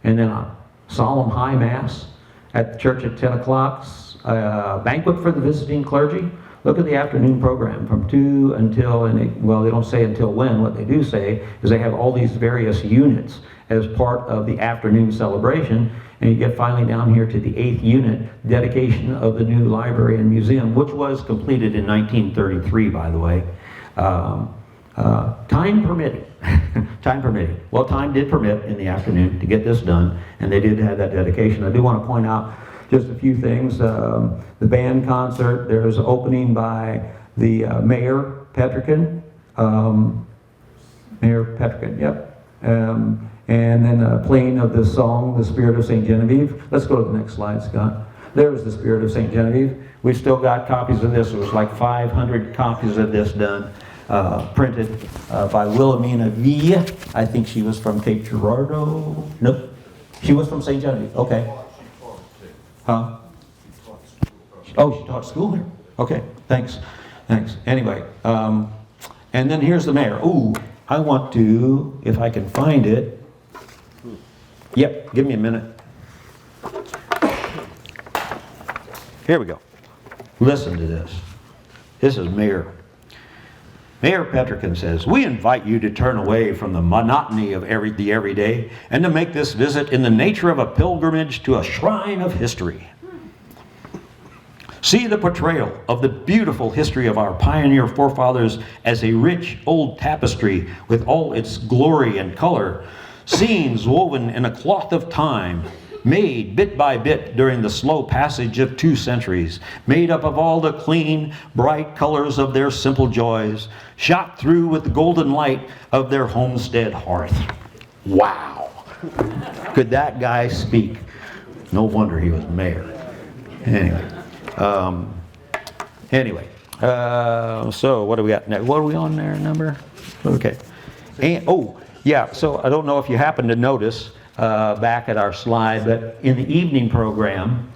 and then a solemn high mass at the church at 10 o'clock, a banquet for the visiting clergy. Look at the afternoon program from 2 until, well, they don't say until when. What they do say is they have all these various units as part of the afternoon celebration. And you get finally down here to the 8th unit, dedication of the new library and museum, which was completed in 1933, by the way. Time permitting. Time permitting. Well, time did permit in the afternoon to get this done, and they did have that dedication. I do want to point out just a few things. The band concert, there's an opening by the Mayor Petrikin. Mayor Petrikin, yep. And then playing of the song, The Spirit of St. Genevieve. Let's go to the next slide, Scott. There's The Spirit of St. Genevieve. We've still got copies of this. It was like 500 copies of this done, printed by Wilhelmina V. I think she was from Cape Girardeau. Nope. She was from St. Genevieve. Okay. Huh? Oh, she taught school here. Okay, thanks. Thanks. Anyway, and then here's the mayor. Ooh, I want to, if I can find it. Yep, give me a minute. Here we go. Listen to this. This is Mayor. Mayor Petrikin says, "We invite you to turn away from the monotony of the everyday and to make this visit in the nature of a pilgrimage to a shrine of history. See the portrayal of the beautiful history of our pioneer forefathers as a rich old tapestry with all its glory and color, scenes woven in a cloth of time, made bit by bit during the slow passage of 2 centuries, made up of all the clean, bright colors of their simple joys, shot through with the golden light of their homestead hearth." Wow! Could that guy speak? No wonder he was mayor. Anyway, so what do we got next? What are we on there, number? Okay. And, oh, yeah, so I don't know if you happen to notice back at our slide, but in the evening program,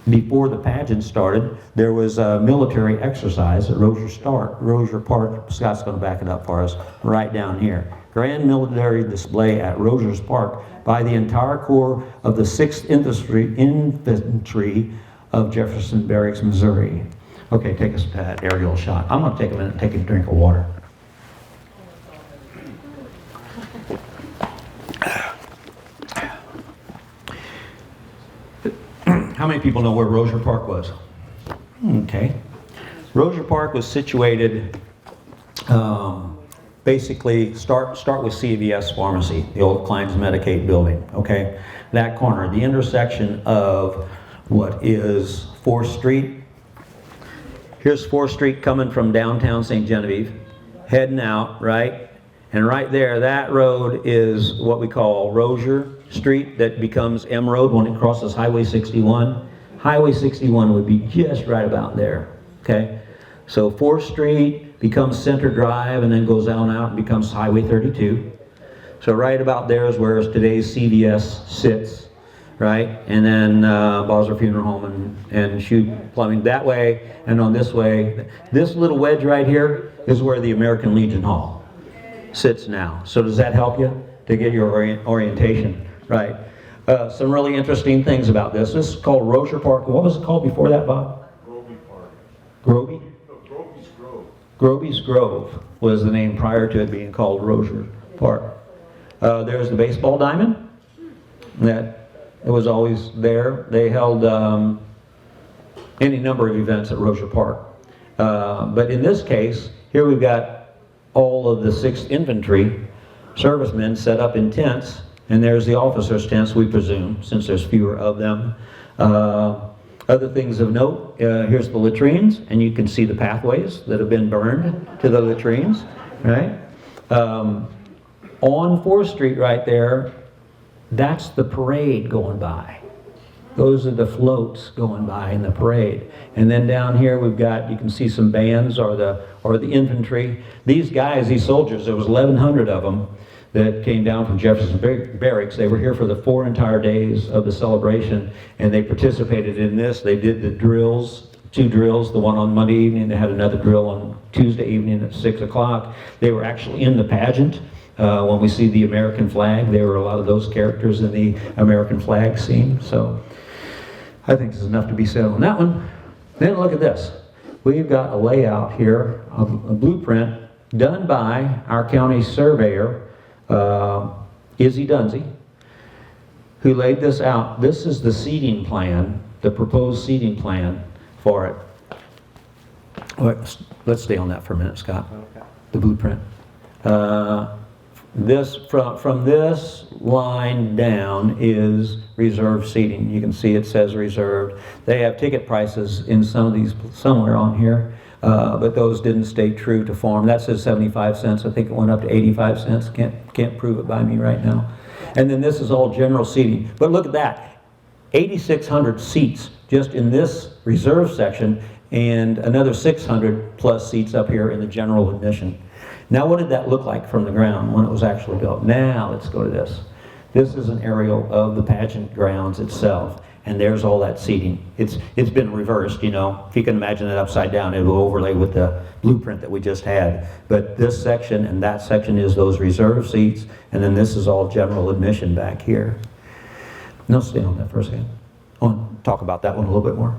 before the pageant started, there was a military exercise at Rozier Park. Scott's going to back it up for us, right down here. Grand military display at Rozier's Park by the entire corps of the 6th Infantry of Jefferson Barracks, Missouri. Okay, take us to that aerial shot. I'm going to take a minute and take a drink of water. How many people know where Rozier Park was? Okay. Rozier Park was situated Basically, start with CVS Pharmacy, the old Klein's Medicaid building, okay? That corner, the intersection of what is 4th Street. Here's 4th Street coming from downtown St. Genevieve, heading out, right? And right there, that road is what we call Rozier Street, that becomes M Road when it crosses Highway 61. Highway 61 would be just right about there, okay? So 4th Street becomes Center Drive and then goes on out and becomes Highway 32. So right about there is where today's CVS sits, right? And then Bosler Funeral Home and Shoot Plumbing that way, and on this way. This little wedge right here is where the American Legion Hall sits now. So does that help you to get your orientation, right? Some really interesting things about this. This is called Rozier Park. What was it called before that, Bob? Grovey Park. Grovey? No, Grovey's Grove. Groby's Grove was the name prior to it being called Rozier Park. There's the baseball diamond. That it was always there. They held any number of events at Rozier Park. But in this case, here we've got all of the 6th Infantry servicemen set up in tents, and there's the officers' tents, we presume, since there's fewer of them. Other things of note, here's the latrines, and you can see the pathways that have been burned to the latrines, right? On 4th Street right there, that's the parade going by. Those are the floats going by in the parade. And then down here we've got, you can see some bands or the infantry. These guys, these soldiers, there was 1,100 of them that came down from Jefferson Barracks. They were here for the 4 entire days of the celebration, and they participated in this. They did the drills, 2 drills, the one on Monday evening. They had another drill on Tuesday evening at 6 o'clock. They were actually in the pageant. When we see the American flag, there were a lot of those characters in the American flag scene. So I think there's enough to be said on that one. Then look at this. We've got a layout here, a blueprint done by our county surveyor, Izzy Dunsey, who laid this out. This is the seating plan, the proposed seating plan for it. Let's stay on that for a minute, Scott. Okay. The blueprint. This from this line down is reserved seating. You can see it says reserved. They have ticket prices in some of these somewhere on here, but those didn't stay true to form. That says 75 cents. I think it went up to 85 cents. Can't prove it by me right now. And then this is all general seating. But look at that, 8,600 seats just in this reserve section, and another 600 plus seats up here in the general admission. Now, what did that look like from the ground when it was actually built? Now, let's go to this. This is an aerial of the pageant grounds itself, and there's all that seating. It's been reversed, you know. If you can imagine it upside down, it will overlay with the blueprint that we just had. But this section and that section is those reserved seats, and then this is all general admission back here. Now, stay on that for a second. I want to talk about that one a little bit more.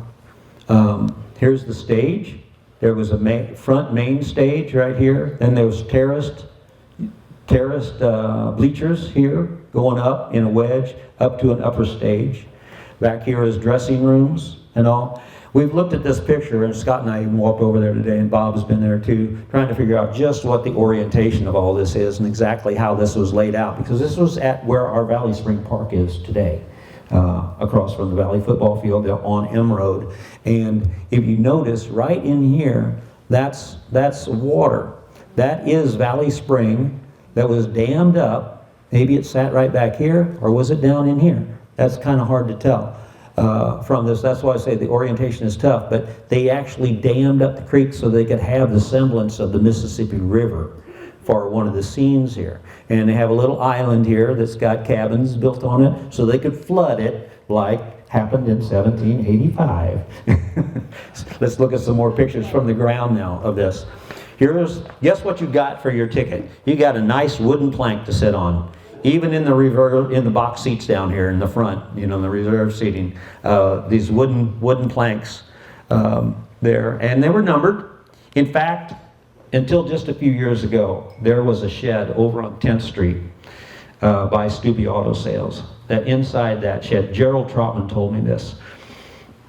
Here's the stage. There was a front main stage right here. Then there was terraced bleachers here, going up in a wedge up to an upper stage. Back here is dressing rooms and all. We've looked at this picture, and Scott and I even walked over there today, and Bob has been there too, trying to figure out just what the orientation of all this is and exactly how this was laid out, because this was at where our Valley Spring Park is today. Across from the Valley football field on M Road. And if you notice right in here, that's water. That is Valley Spring that was dammed up. Maybe it sat right back here, or was it down in here? That's kind of hard to tell from this. That's why I say the orientation is tough, but they actually dammed up the creek so they could have the semblance of the Mississippi River for one of the scenes here. And they have a little island here that's got cabins built on it so they could flood it like happened in 1785. Let's look at some more pictures from the ground now of this. Guess what you got for your ticket? You got a nice wooden plank to sit on. Even in the box seats down here in the front, you know, the reserve seating, these wooden planks there, and they were numbered. In fact, until just a few years ago, there was a shed over on 10th Street by Stubbe Auto Sales. That inside that shed, Gerald Trotman told me this,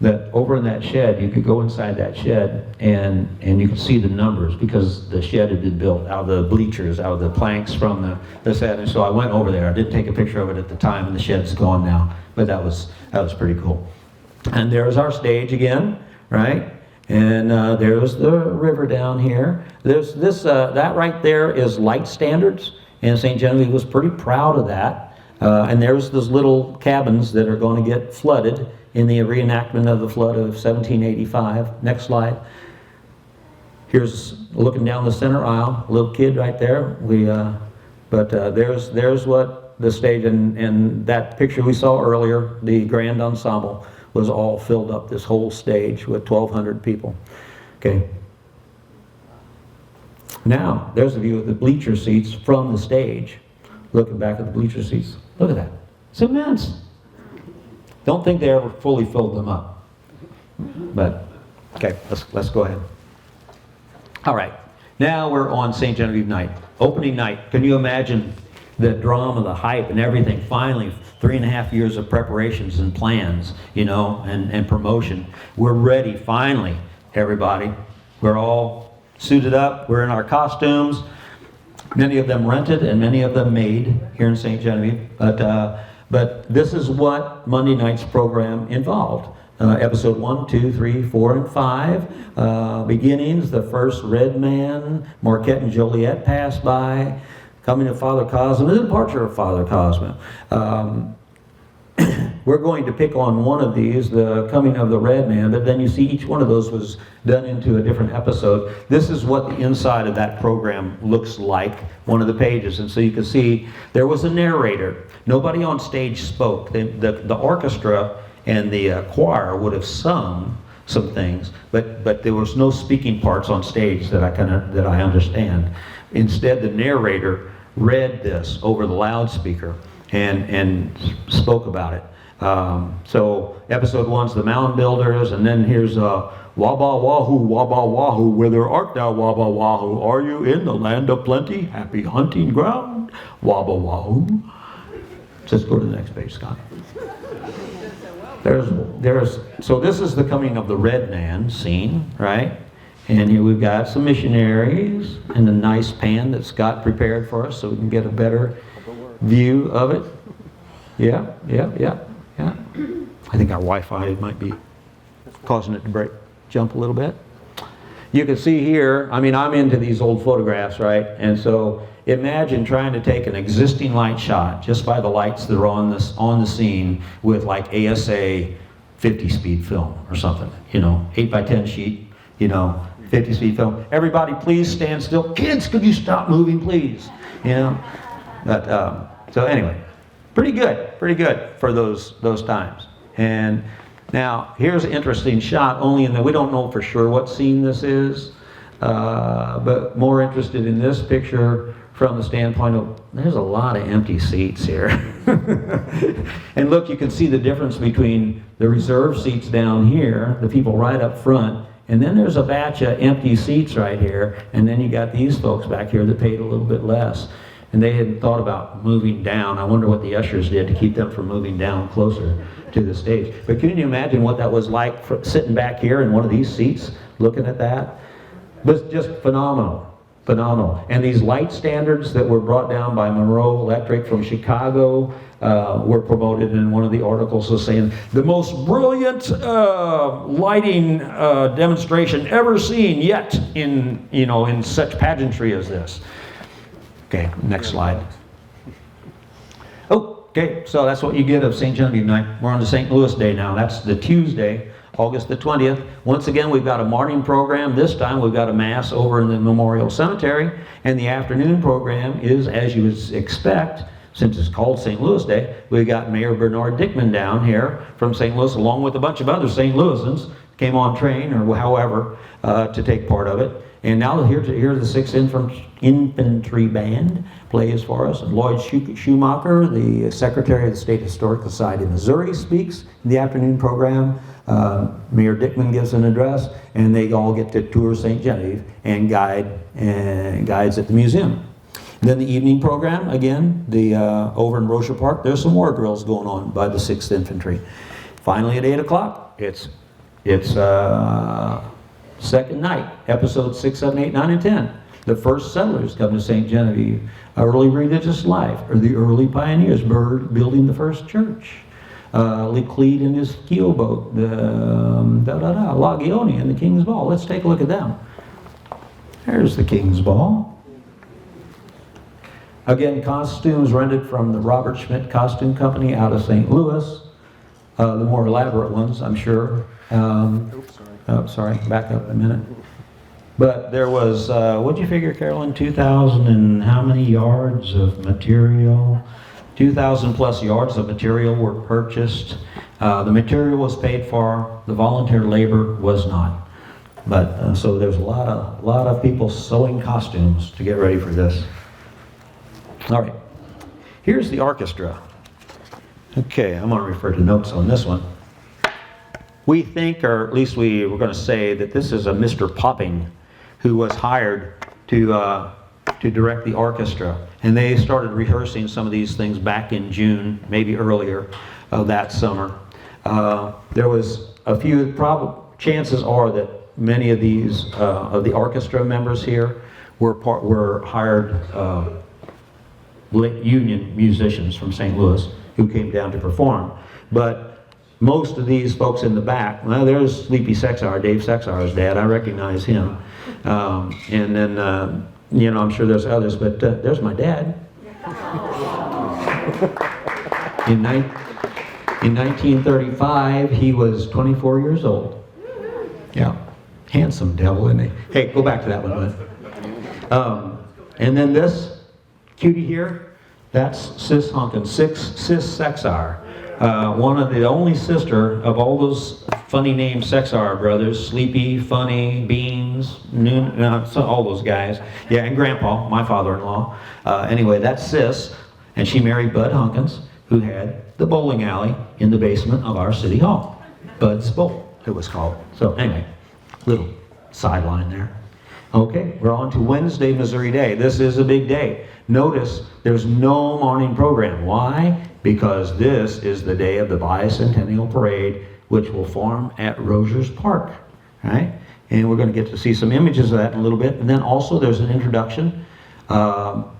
that over in that shed, you could go inside that shed and you could see the numbers because the shed had been built out of the bleachers, out of the planks from the set. And so I went over there. I didn't take a picture of it at the time, and the shed's gone now, but that was pretty cool. And there's our stage again, right? And there's the river down here. There's this, that right there is light standards, and St. Genevieve was pretty proud of that. And there's those little cabins that are going to get flooded in the reenactment of the flood of 1785. Next slide. Here's looking down the center aisle, a little kid right there. There's what the stage, and that picture we saw earlier, the grand ensemble, was all filled up, this whole stage with 1,200 people. Okay. Now, there's a view of the bleacher seats from the stage. Looking back at the bleacher seats. Look at that. It's immense. Don't think they ever fully filled them up. But, okay, let's go ahead. All right. Now we're on St. Genevieve night. Opening night. Can you imagine the drama, the hype, and everything? Finally, 3.5 years of preparations and plans, you know, and promotion. We're ready, finally, everybody. We're all suited up. We're in our costumes. Many of them rented and many of them made here in St. Genevieve. But this is what Monday night's program involved. Episode 1, 2, 3, 4, and 5. Beginnings, the first red man, Marquette and Joliet pass by. Coming of Father Cosma, the departure of Father Cosma. We're going to pick on one of these, the coming of the red man, but then you see each one of those was done into a different episode. This is what the inside of that program looks like, one of the pages. And so you can see there was a narrator. Nobody on stage spoke. The orchestra and the choir would have sung some things, but there was no speaking parts on stage that I understand. Instead, the narrator read this over the loudspeaker and spoke about it. So episode 1's the Mound Builders, and then here's Wabba Wahoo, whither art thou, Wabba Wahoo? Are you in the land of plenty, happy hunting ground? Wabba Wahoo. Just go to the next page, Scott. So this is the coming of the red man scene, right? And here we've got some missionaries and a nice pan that Scott prepared for us so we can get a better view of it. Yeah. I think our Wi-Fi might be causing it to jump a little bit. You can see here, I mean, I'm into these old photographs, right? And so imagine trying to take an existing light shot just by the lights that are on the scene with like ASA 50-speed film or something, 8x10 sheet, 50-speed film. Everybody, please stand still. Kids, could you stop moving, please? But so anyway, pretty good for those times. And now here's an interesting shot, only in that we don't know for sure what scene this is, but more interested in this picture from the standpoint of there's a lot of empty seats here. And look, you can see the difference between the reserved seats down here, the people right up front, and then there's a batch of empty seats right here, and then you got these folks back here that paid a little bit less. And they hadn't thought about moving down. I wonder what the ushers did to keep them from moving down closer to the stage. But can you imagine what that was like sitting back here in one of these seats, looking at that? It was just phenomenal. And these light standards that were brought down by Monroe Electric from Chicago were promoted in one of the articles, was saying the most brilliant lighting demonstration ever seen yet in such pageantry as this. Okay, next slide. Okay, so that's what you get of St. Genevieve night. We're on to St. Louis Day now. That's the Tuesday, August the 20th. Once again, we've got a morning program. This time we've got a mass over in the Memorial Cemetery. And the afternoon program is, as you would expect, since it's called St. Louis Day, we've got Mayor Bernard Dickman down here from St. Louis, along with a bunch of other St. Louisans, came on train or however to take part of it. And now here the 6th Infantry Band plays for us. And Lloyd Schumacher, the Secretary of the State Historical Society of Missouri, speaks in the afternoon program. Mayor Dickman gives an address, and they all get to tour St. Genevieve and guides at the museum. And then the evening program, again, over in Rocher Park, there's some war drills going on by the 6th Infantry. Finally at 8 o'clock, it's It's second night, episodes 6, 7, 8, 9, and 10. The first settlers come to St. Genevieve. Early religious life, or the early pioneers building the first church. Leclede and his keel boat, the Lagioni and the King's Ball. Let's take a look at them. There's the King's Ball. Again, costumes rented from the Robert Schmidt Costume Company out of St. Louis. The more elaborate ones, I'm sure. Sorry, back up a minute. But there was, what'd you figure, Carolyn, 2,000 and how many yards of material? 2,000 plus yards of material were purchased. The material was paid for, the volunteer labor was not. But, so there's a lot of people sewing costumes to get ready for this. All right, here's the orchestra. Okay, I'm going to refer to notes on this one. We think, or at least we're going to say, that this is a Mr. Popping who was hired to direct the orchestra. And they started rehearsing some of these things back in June, maybe earlier of that summer. There was a few, chances are that many of these, of the orchestra members here were hired union musicians from St. Louis who came down to perform. But most of these folks in the back, well, there's Sleepy Sexar, Dave Sexar's dad, I recognize him. And then, you know, I'm sure there's others, but there's my dad. In 1935, he was 24 years old. Yeah, handsome devil, isn't he? Hey, go back to that one, bud. And then this cutie here, that's Sis Hunkins, Sis Sexar. One of the only sister of all those funny named Sexar brothers, Sleepy, Funny, Beans, all those guys. Yeah, and Grandpa, my father-in-law. Anyway, that's Sis, and she married Bud Hunkins, who had the bowling alley in the basement of our city hall. Bud's Bowl, it was called. So anyway, little sideline there. Okay, we're on to Wednesday, Missouri Day. This is a big day. Notice there's no morning program. Why? Because this is the day of the Bi-Centennial Parade, which will form at Rogers Park, right? And we're going to get to see some images of that in a little bit. And then also there's an introduction of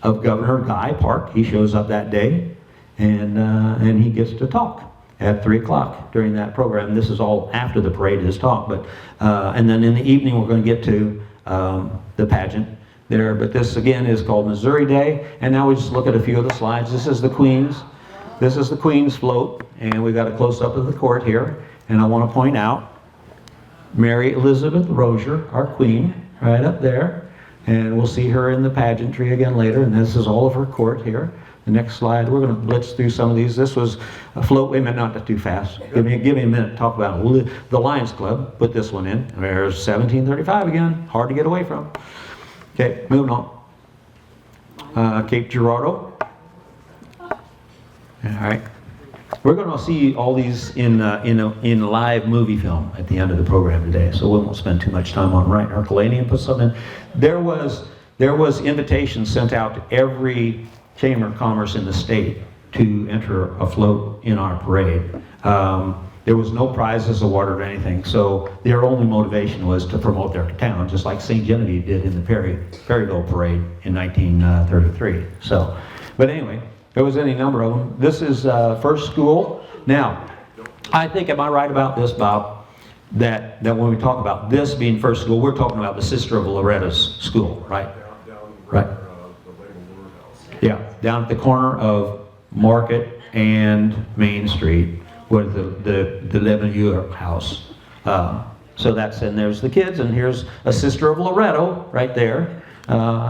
Governor Guy Park. He shows up that day, and he gets to talk at 3 o'clock during that program. This is all after the parade is taught, but and then in the evening we're going to get to the pageant there. But this again is called Missouri Day, and now we just look at a few of the slides. This is the Queen's float, and we've got a close-up of the court here. And I want to point out Mary Elizabeth Rozier, our Queen, right up there, and we'll see her in the pageantry again later. And this is all of her court here. The next slide, we're going to blitz through some of these. This was a float. Wait a minute, not too fast. Give me a minute to talk about the Lions Club. Put this one in. There's 1735 again. Hard to get away from. Okay, moving on. Cape Girardeau. All right. We're going to see all these in live movie film at the end of the program today, so we won't spend too much time on right. Herculaneum put something in. There was invitations sent out to every Chamber of Commerce in the state to enter a float in our parade. There was no prizes awarded or anything, so their only motivation was to promote their town, just like St. Genevieve did in the Perryville Parade in 1933. So, but anyway, there was any number of them. This is first school. Now, I think, am I right about this, Bob? That when we talk about this being first school, we're talking about the Sister of Loretta's school, right? Right. Yeah, down at the corner of Market and Main Street, with the Levenure house. So that's, and there's the kids, and here's a Sister of Loretto right there,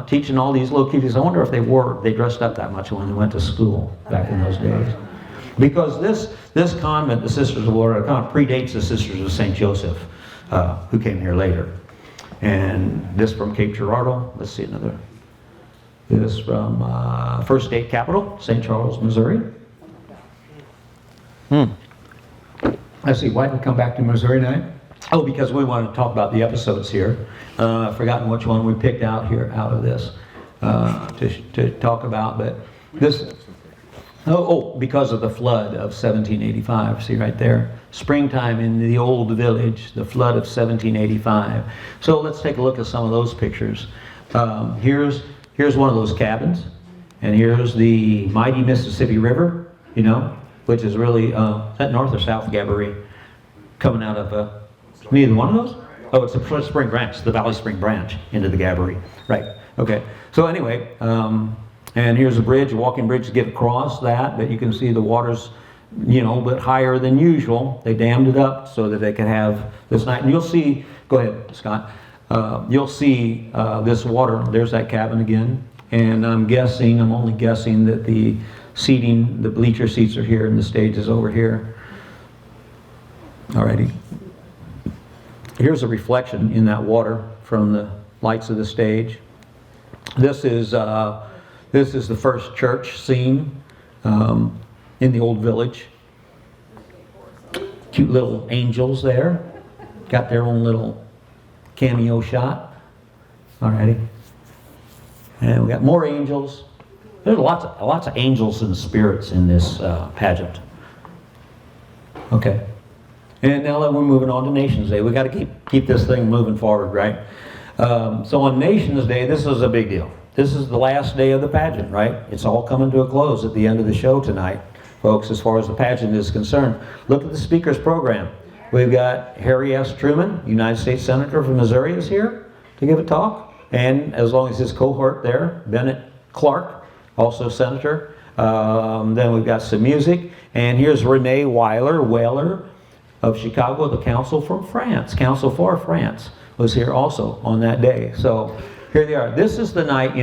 teaching all these little kiddies. I wonder if they dressed up that much when they went to school back in those days. Because this convent, the Sisters of Loretto convent, predates the Sisters of St. Joseph, who came here later. And this from Cape Girardeau. Let's see another. This from First State Capital, St. Charles, Missouri. Let's see, why did we come back to Missouri tonight? Oh, because we wanted to talk about the episodes here. I've forgotten which one we picked out here out of this to talk about, but this, Because of the flood of 1785. See right there? Springtime in the old village, the flood of 1785. So let's take a look at some of those pictures. Here's one of those cabins, and here's the mighty Mississippi River, which is really, is that north or south Gabourey? Coming out of, neither one of those? Oh, it's the Spring Branch, the Valley Spring Branch into the Gabourey. Right, okay. So anyway, and here's a bridge, a walking bridge to get across that, but you can see the water's, a bit higher than usual. They dammed it up so that they could have this night. And you'll see, go ahead, Scott. You'll see this water, there's that cabin again. And I'm only guessing that the seating, the bleacher seats are here and the stage is over here. Alrighty. Here's a reflection in that water from the lights of the stage. This is the first church scene in the old village. Cute little angels there. Got their own little cameo shot. Alrighty. And we got more angels. There's lots of angels and spirits in this pageant. Okay. And now that we're moving on to Nations Day, we got to keep this thing moving forward, right? So on Nations Day, this is a big deal. This is the last day of the pageant, right? It's all coming to a close at the end of the show tonight, folks, as far as the pageant is concerned. Look at the speakers program. We've got Harry S. Truman, United States Senator from Missouri, is here to give a talk. And as long as his cohort there, Bennett Clark, also Senator. Then we've got some music. And here's Renee Whaler of Chicago, the Council for France was here also on that day. So here they are. This is the night,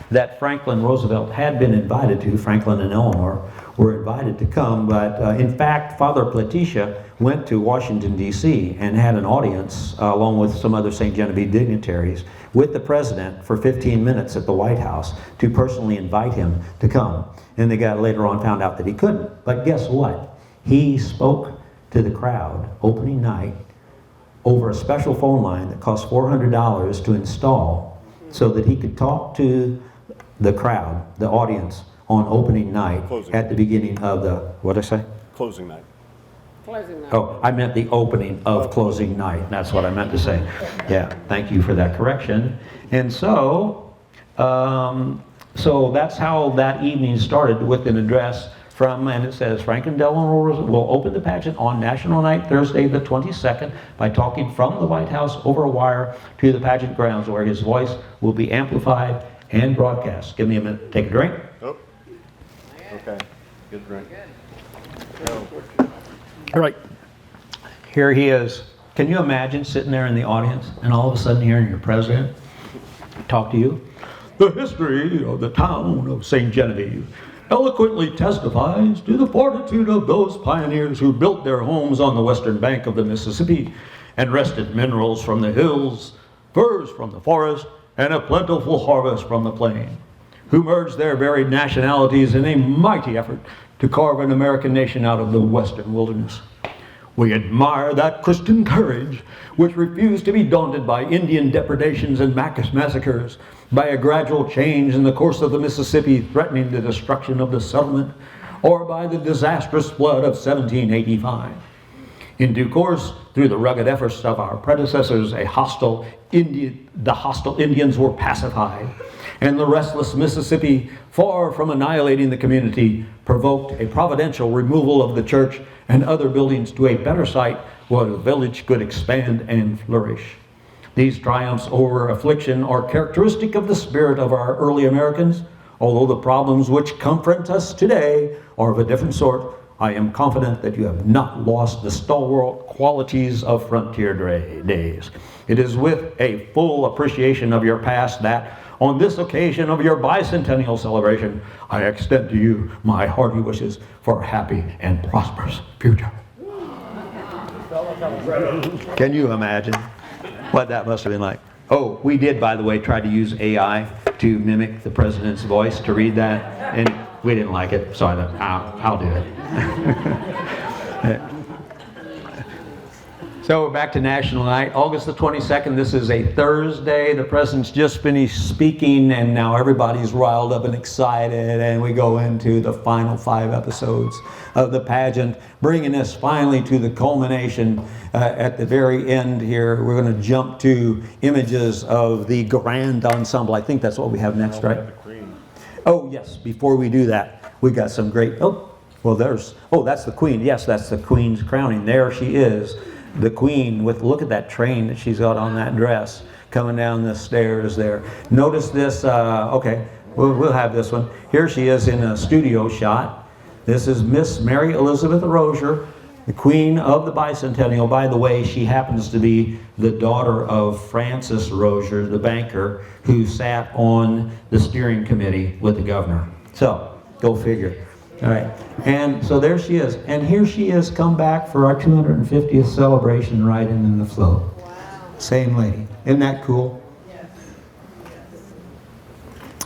that Franklin Roosevelt had been invited to. Franklin and Eleanor were invited to come, but in fact, Father Platisha went to Washington, D.C. and had an audience, along with some other St. Genevieve dignitaries, with the president for 15 minutes at the White House to personally invite him to come. And they later on found out that he couldn't. But guess what? He spoke to the crowd opening night over a special phone line that cost $400 to install so that he could talk to the crowd, the audience, on opening night at the beginning of the, what'd I say? Closing night. Oh, I meant the opening of closing night. That's what I meant to say. Yeah, thank you for that correction. And so that's how that evening started, with an address and it says, Franklin Delano Roosevelt will open the pageant on National Night, Thursday the 22nd, by talking from the White House over a wire to the pageant grounds, where his voice will be amplified and broadcast. Give me a minute. Take a drink. Oh. Okay. Good drink. All right. Here he is. Can you imagine sitting there in the audience and all of a sudden hearing your president talk to you? The history of the town of St. Genevieve eloquently testifies to the fortitude of those pioneers who built their homes on the western bank of the Mississippi and wrested minerals from the hills, furs from the forest, and a plentiful harvest from the plain, who merged their varied nationalities in a mighty effort to carve an American nation out of the western wilderness. We admire that Christian courage which refused to be daunted by Indian depredations and massacres, by a gradual change in the course of the Mississippi threatening the destruction of the settlement, or by the disastrous flood of 1785. In due course, through the rugged efforts of our predecessors, the hostile Indians were pacified, and the restless Mississippi, far from annihilating the community, provoked a providential removal of the church and other buildings to a better site where the village could expand and flourish. These triumphs over affliction are characteristic of the spirit of our early Americans. Although the problems which confront us today are of a different sort, I am confident that you have not lost the stalwart qualities of frontier days. It is with a full appreciation of your past that, on this occasion of your Bi-Centennial celebration, I extend to you my hearty wishes for a happy and prosperous future. Can you imagine what that must have been like? Oh, we did, by the way, try to use AI to mimic the president's voice to read that, and we didn't like it, so I thought, I'll do it. So back to National Night, August the 22nd. This is a Thursday. The president's just finished speaking, and now everybody's riled up and excited. And we go into the final 5 episodes of the pageant, bringing us finally to the culmination at the very end here. We're going to jump to images of the grand ensemble. I think that's what we have next, right? Oh yes. Before we do that, we got some great. That's the Queen. Yes, that's the Queen's crowning. There she is. The Queen with, look at that train that she's got on that dress coming down the stairs there. Notice this, okay, we'll have this one. Here she is in a studio shot. This is Miss Mary Elizabeth Rozier, the Queen of the Bi-Centennial. By the way, she happens to be the daughter of Francis Rozier, the banker, who sat on the steering committee with the governor. So, go figure. All right, and so there she is. And here she is come back for our 250th celebration riding in the float. Wow. Same lady. Isn't that cool? Yes.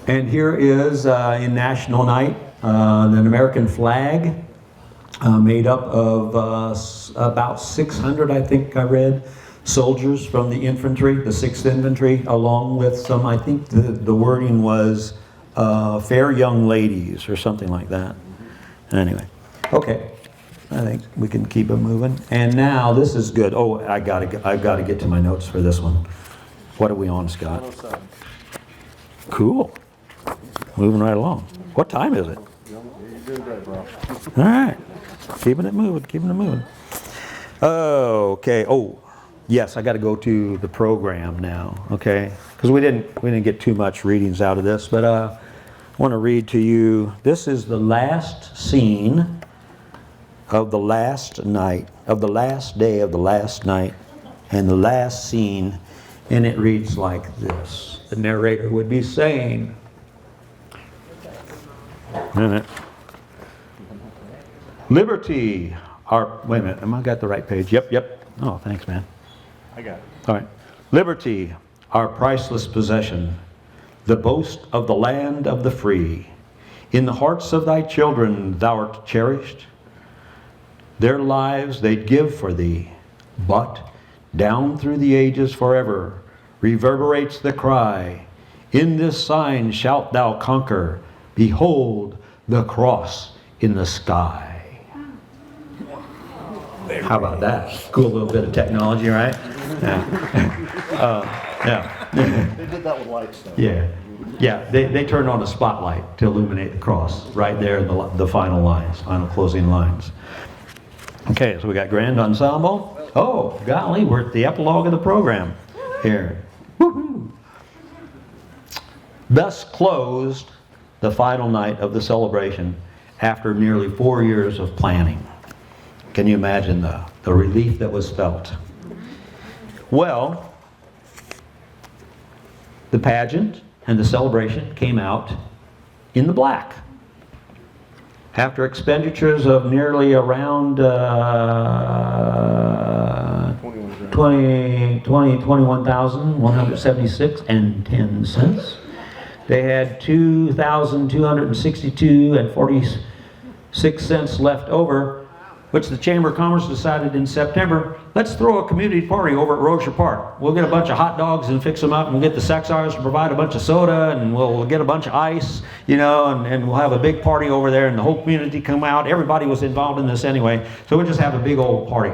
And here is in National Night, an American flag made up of about 600, I think I read, soldiers from the infantry, the 6th Infantry, along with some, I think the wording was fair young ladies or something like that. Anyway, okay, I think we can keep it moving. And now this is good. Oh, I've got to get to my notes for this one. What are we on, Scott? 107. Cool. Moving right along. What time is it? You're doing great, bro. All right, keeping it moving. Okay. Oh, yes, I got to go to the program now. Okay, because we didn't get too much readings out of this, but I want to read to you. This is the last scene of the last night, of the last day of the last night, and the last scene, and it reads like this. The narrator would be saying, Liberty, wait a minute, am I got the right page? Yep. Oh, thanks, man. I got it. All right. Liberty, our priceless possession, the boast of the land of the free. In the hearts of thy children thou art cherished. Their lives they'd give for thee. But down through the ages forever reverberates the cry, in this sign shalt thou conquer. Behold the cross in the sky. How about that? Cool little bit of technology, right? Yeah. They did that with lights, though. Yeah. They turned on a spotlight to illuminate the cross right there in the final closing lines. Okay, so we got grand ensemble. Oh, golly, we're at the epilogue of the program here. Woo-hoo. Thus closed the final night of the celebration after nearly 4 years of planning. Can you imagine the relief that was felt? Well, the pageant and the celebration came out in the black. After expenditures of nearly around 21,176 and 10 cents. They had 2,262 and 46 cents left over, which the Chamber of Commerce decided in September, let's throw a community party over at Rozier Park. We'll get a bunch of hot dogs and fix them up, and we'll get the sex artists to provide a bunch of soda, and we'll get a bunch of ice, and we'll have a big party over there, and the whole community come out. Everybody was involved in this anyway, so we'll just have a big old party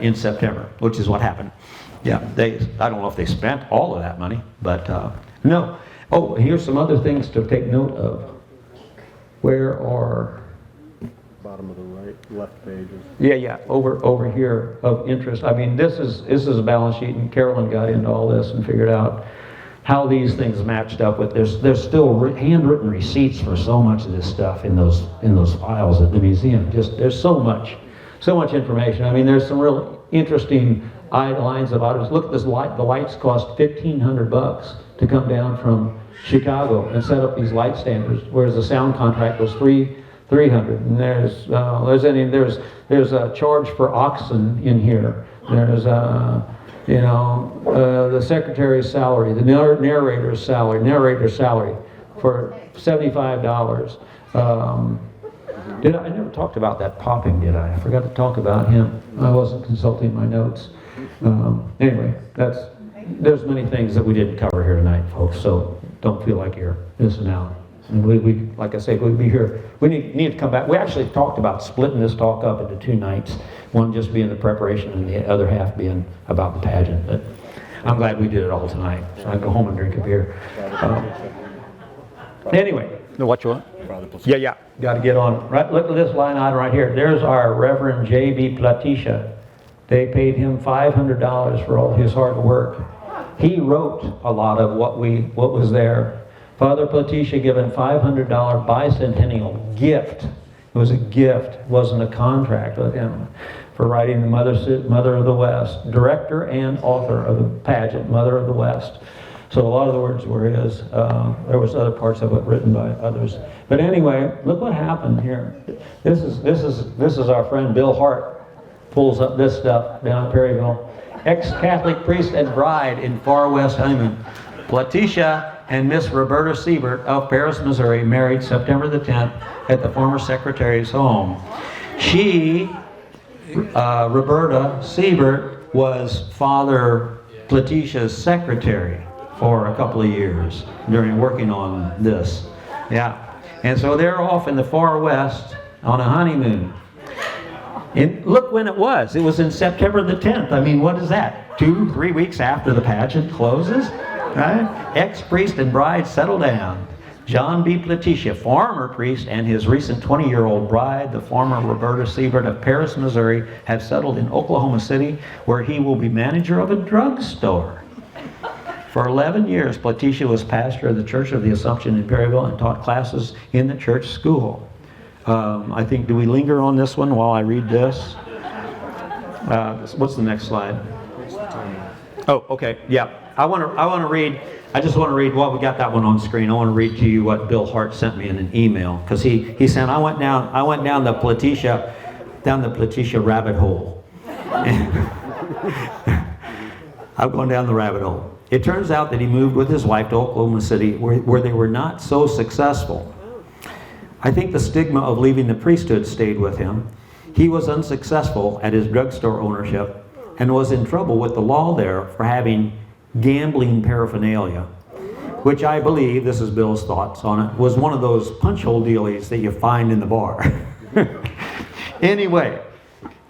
in September, which is what happened. Yeah, I don't know if they spent all of that money, but no. Oh, here's some other things to take note of. Where are... Bottom of the left pages. Yeah, over here of interest. I mean, this is a balance sheet, and Carolyn got into all this and figured out how these things matched up with. There's still handwritten receipts for so much of this stuff in those files at the museum. There's so much information. I mean, there's some real interesting lines about it. Look at this light. The lights cost $1,500 to come down from Chicago and set up these light standards, whereas the sound contract was $300. And there's a charge for oxen in here. There's the secretary's salary, the narrator's salary for $75. I never talked about that popping, did I? I forgot to talk about him. I wasn't consulting my notes. Anyway, there's many things that we didn't cover here tonight, folks, so don't feel like you're missing out. And we like I say, we'll be here. We need to come back. We actually talked about splitting this talk up into 2 nights, one just being the preparation and the other half being about the pageant. But I'm glad we did it all tonight, so I can go home and drink a beer. Anyway, what you want? Yeah. Got to get on. Right, look at this line item right here. There's our Reverend J.B. Platisha. They paid him $500 for all his hard work. He wrote a lot of what was there. Father Platisha given $500 Bi-Centennial gift. It was a gift. It wasn't a contract with him for writing the Mother of the West, director and author of the pageant, Mother of the West. So a lot of the words were his. There was other parts of it written by others. But anyway, look what happened here. This is our friend Bill Hart. Pulls up this stuff down in Perryville. Ex-Catholic priest and bride in far west honeymoon. Platisha and Miss Roberta Siebert of Paris, Missouri, married September the 10th at the former secretary's home. She, Roberta Siebert, was Father Platisha's secretary for a couple of years during working on this. Yeah. And so they're off in the far west on a honeymoon. And look when it was. It was in September the 10th. I mean, what is that? 2-3 weeks after the pageant closes? Right? Ex-priest and bride settle down. John B. Platisha, former priest, and his recent 20-year-old bride, the former Roberta Siebert of Paris, Missouri, have settled in Oklahoma City, where he will be manager of a drugstore. For 11 years, Platisha was pastor of the Church of the Assumption in Perryville and taught classes in the church school. I think, do we linger on this one while I read this? What's the next slide? Oh, okay, yeah. I want to read, I just want to read, well, we got that one on screen. I want to read to you what Bill Hart sent me in an email. Because he said, I went down the Platisha rabbit hole. I'm going down the rabbit hole. It turns out that he moved with his wife to Oklahoma City where they were not so successful. I think the stigma of leaving the priesthood stayed with him. He was unsuccessful at his drugstore ownership and was in trouble with the law there for having gambling paraphernalia, which I believe, this is Bill's thoughts on it, was one of those punch hole dealies that you find in the bar. Anyway,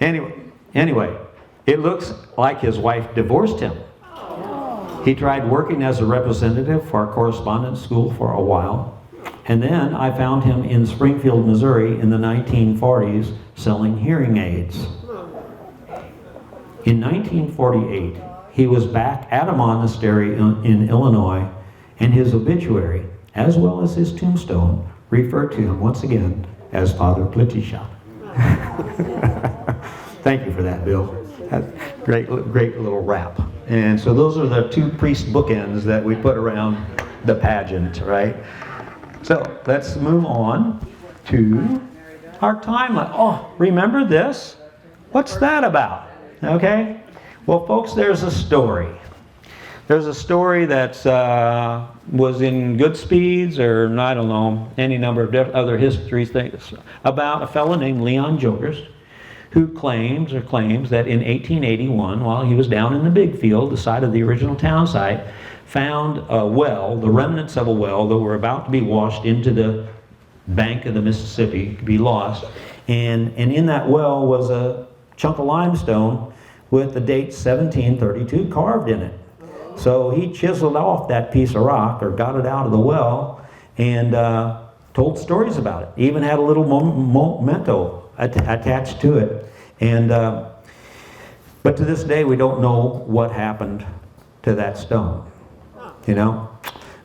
it looks like his wife divorced him. He tried working as a representative for a correspondence school for a while. And then I found him in Springfield, Missouri in the 1940s selling hearing aids. In 1948, he was back at a monastery in Illinois, and his obituary, as well as his tombstone, referred to him once again as Father Platisha. Thank you for that, Bill. That's great little rap. And so those are the 2 priest bookends that we put around the pageant, right? So let's move on to our timeline. Oh, remember this? What's that about? Okay? Well, folks, there's a story. There's a story that was in Goodspeeds or, I don't know, any number of other history things about a fellow named Leon Jokers who claims that in 1881, while he was down in the big field, the site of the original town site, found a well, the remnants of a well that were about to be washed into the bank of the Mississippi, to be lost. And in that well was a chunk of limestone with the date 1732 carved in it. So he chiseled off that piece of rock, or got it out of the well, and told stories about it. Even had a little memento attached to it. And but to this day, we don't know what happened to that stone. You know,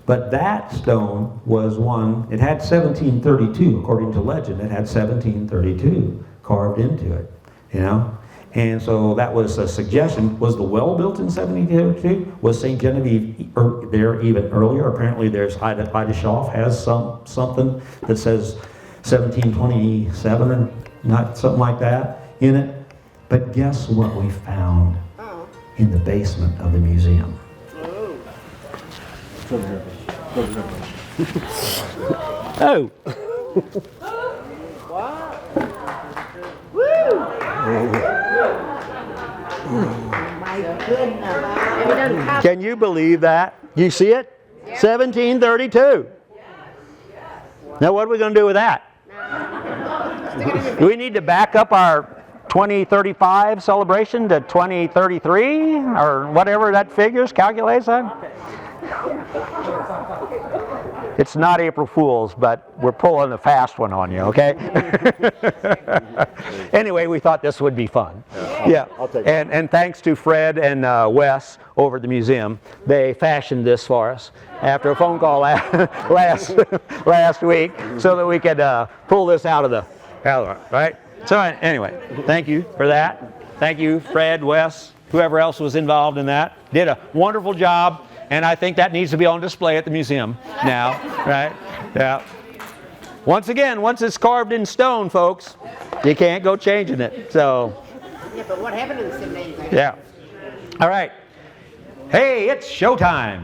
but that stone was one, it had 1732, according to legend, it had 1732 carved into it, you know. And so that was a suggestion. Was the well built in 1732? Was St. Genevieve there even earlier? Apparently there's, Ida Schaff has something that says 1727 or not, something like that in it. But guess what we found in the basement of the museum? Oh! My goodness. Can you believe that? You see it? 1732. Now what are we going to do with that? Do we need to back up our 2035 celebration to 2033 or whatever that figures, calculates on? It's not April Fool's, but we're pulling a fast one on you, okay? Anyway, we thought this would be fun. Yeah. I'll take it. And thanks to Fred and Wes over at the museum, they fashioned this for us after a phone call last week so that we could pull this out of the right? So anyway, thank you for that. Thank you, Fred, Wes, whoever else was involved in that. Did a wonderful job, and I think that needs to be on display at the museum now, right? Yeah. Once again, once it's carved in stone, folks, you can't go changing it. So. Yeah, but what happened to the amazing? Yeah. All right. Hey, it's showtime.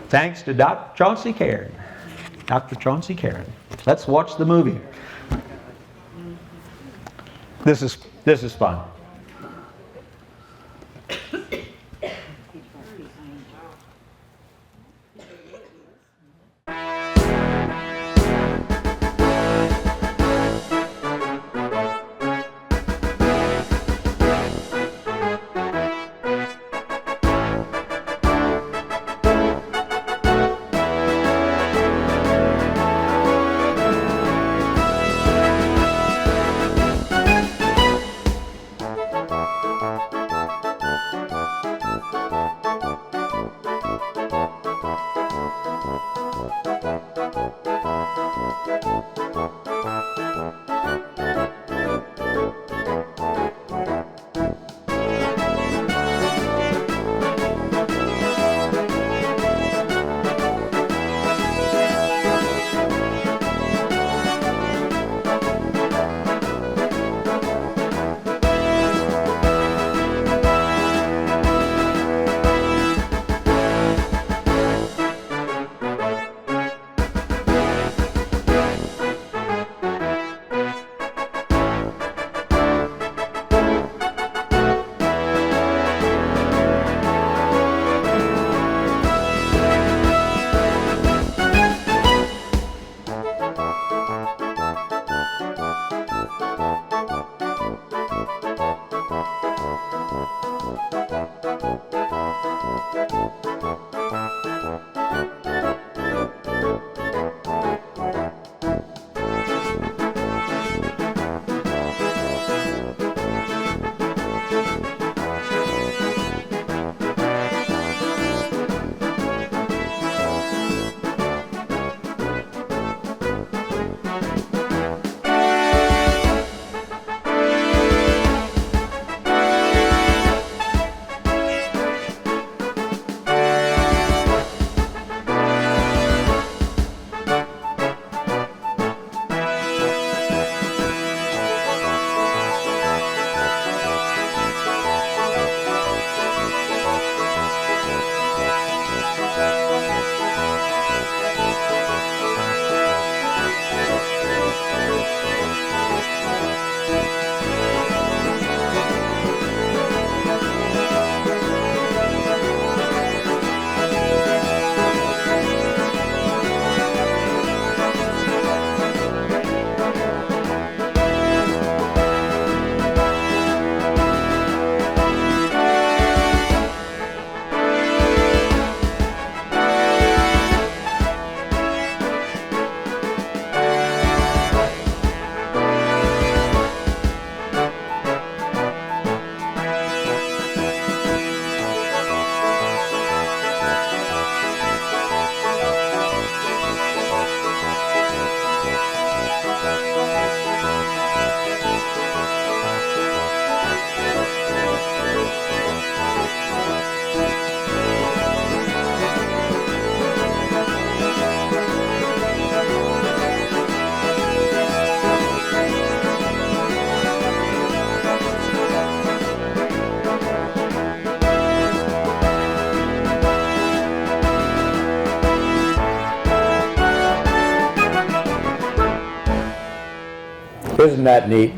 Thanks to Dr. Chauncey Cairn. Dr. Chauncey Cairn. Let's watch the movie. This is fun. Isn't that neat?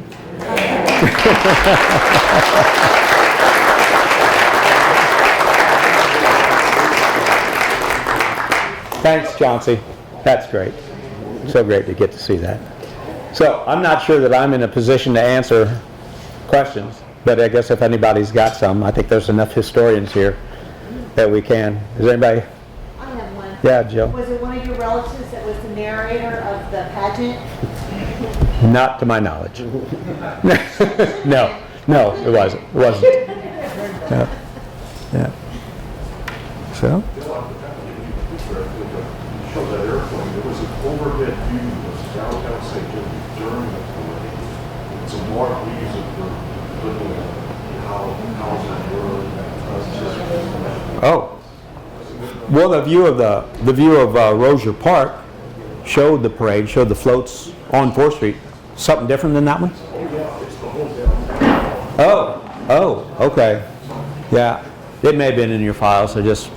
Thanks, Chauncey. That's great. So great to get to see that. So I'm not sure that I'm in a position to answer questions, but I guess if anybody's got some, I think there's enough historians here that we can. Is anybody? I have one. Yeah, Jill. Was it one of your relatives that was the narrator of the pageant? Not to my knowledge. No, it wasn't. It wasn't. Yeah. So? Show that airplane, there was an overhead view of downtown St. Genevieve during the parade. It's a mark we use it for looking at how houses were. Oh. Well, the view of Rozier Park showed the parade, showed the floats on 4th Street. Something different than that one? Oh, okay. Yeah, it may have been in your files. I just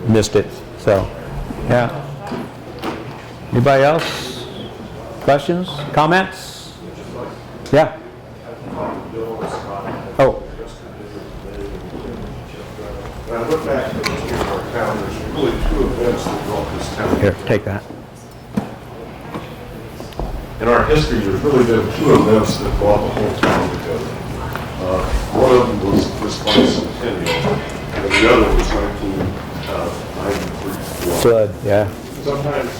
missed it. So, yeah. Anybody else? Questions? Comments? Yeah. Oh. When I look back at the history of our town, there's really two events that brought this town. Here, take that. In our history, there's really been two events that brought the whole town together. One of them was this Bi-Centennial, and the other was 1993 Flood, yeah. Sometimes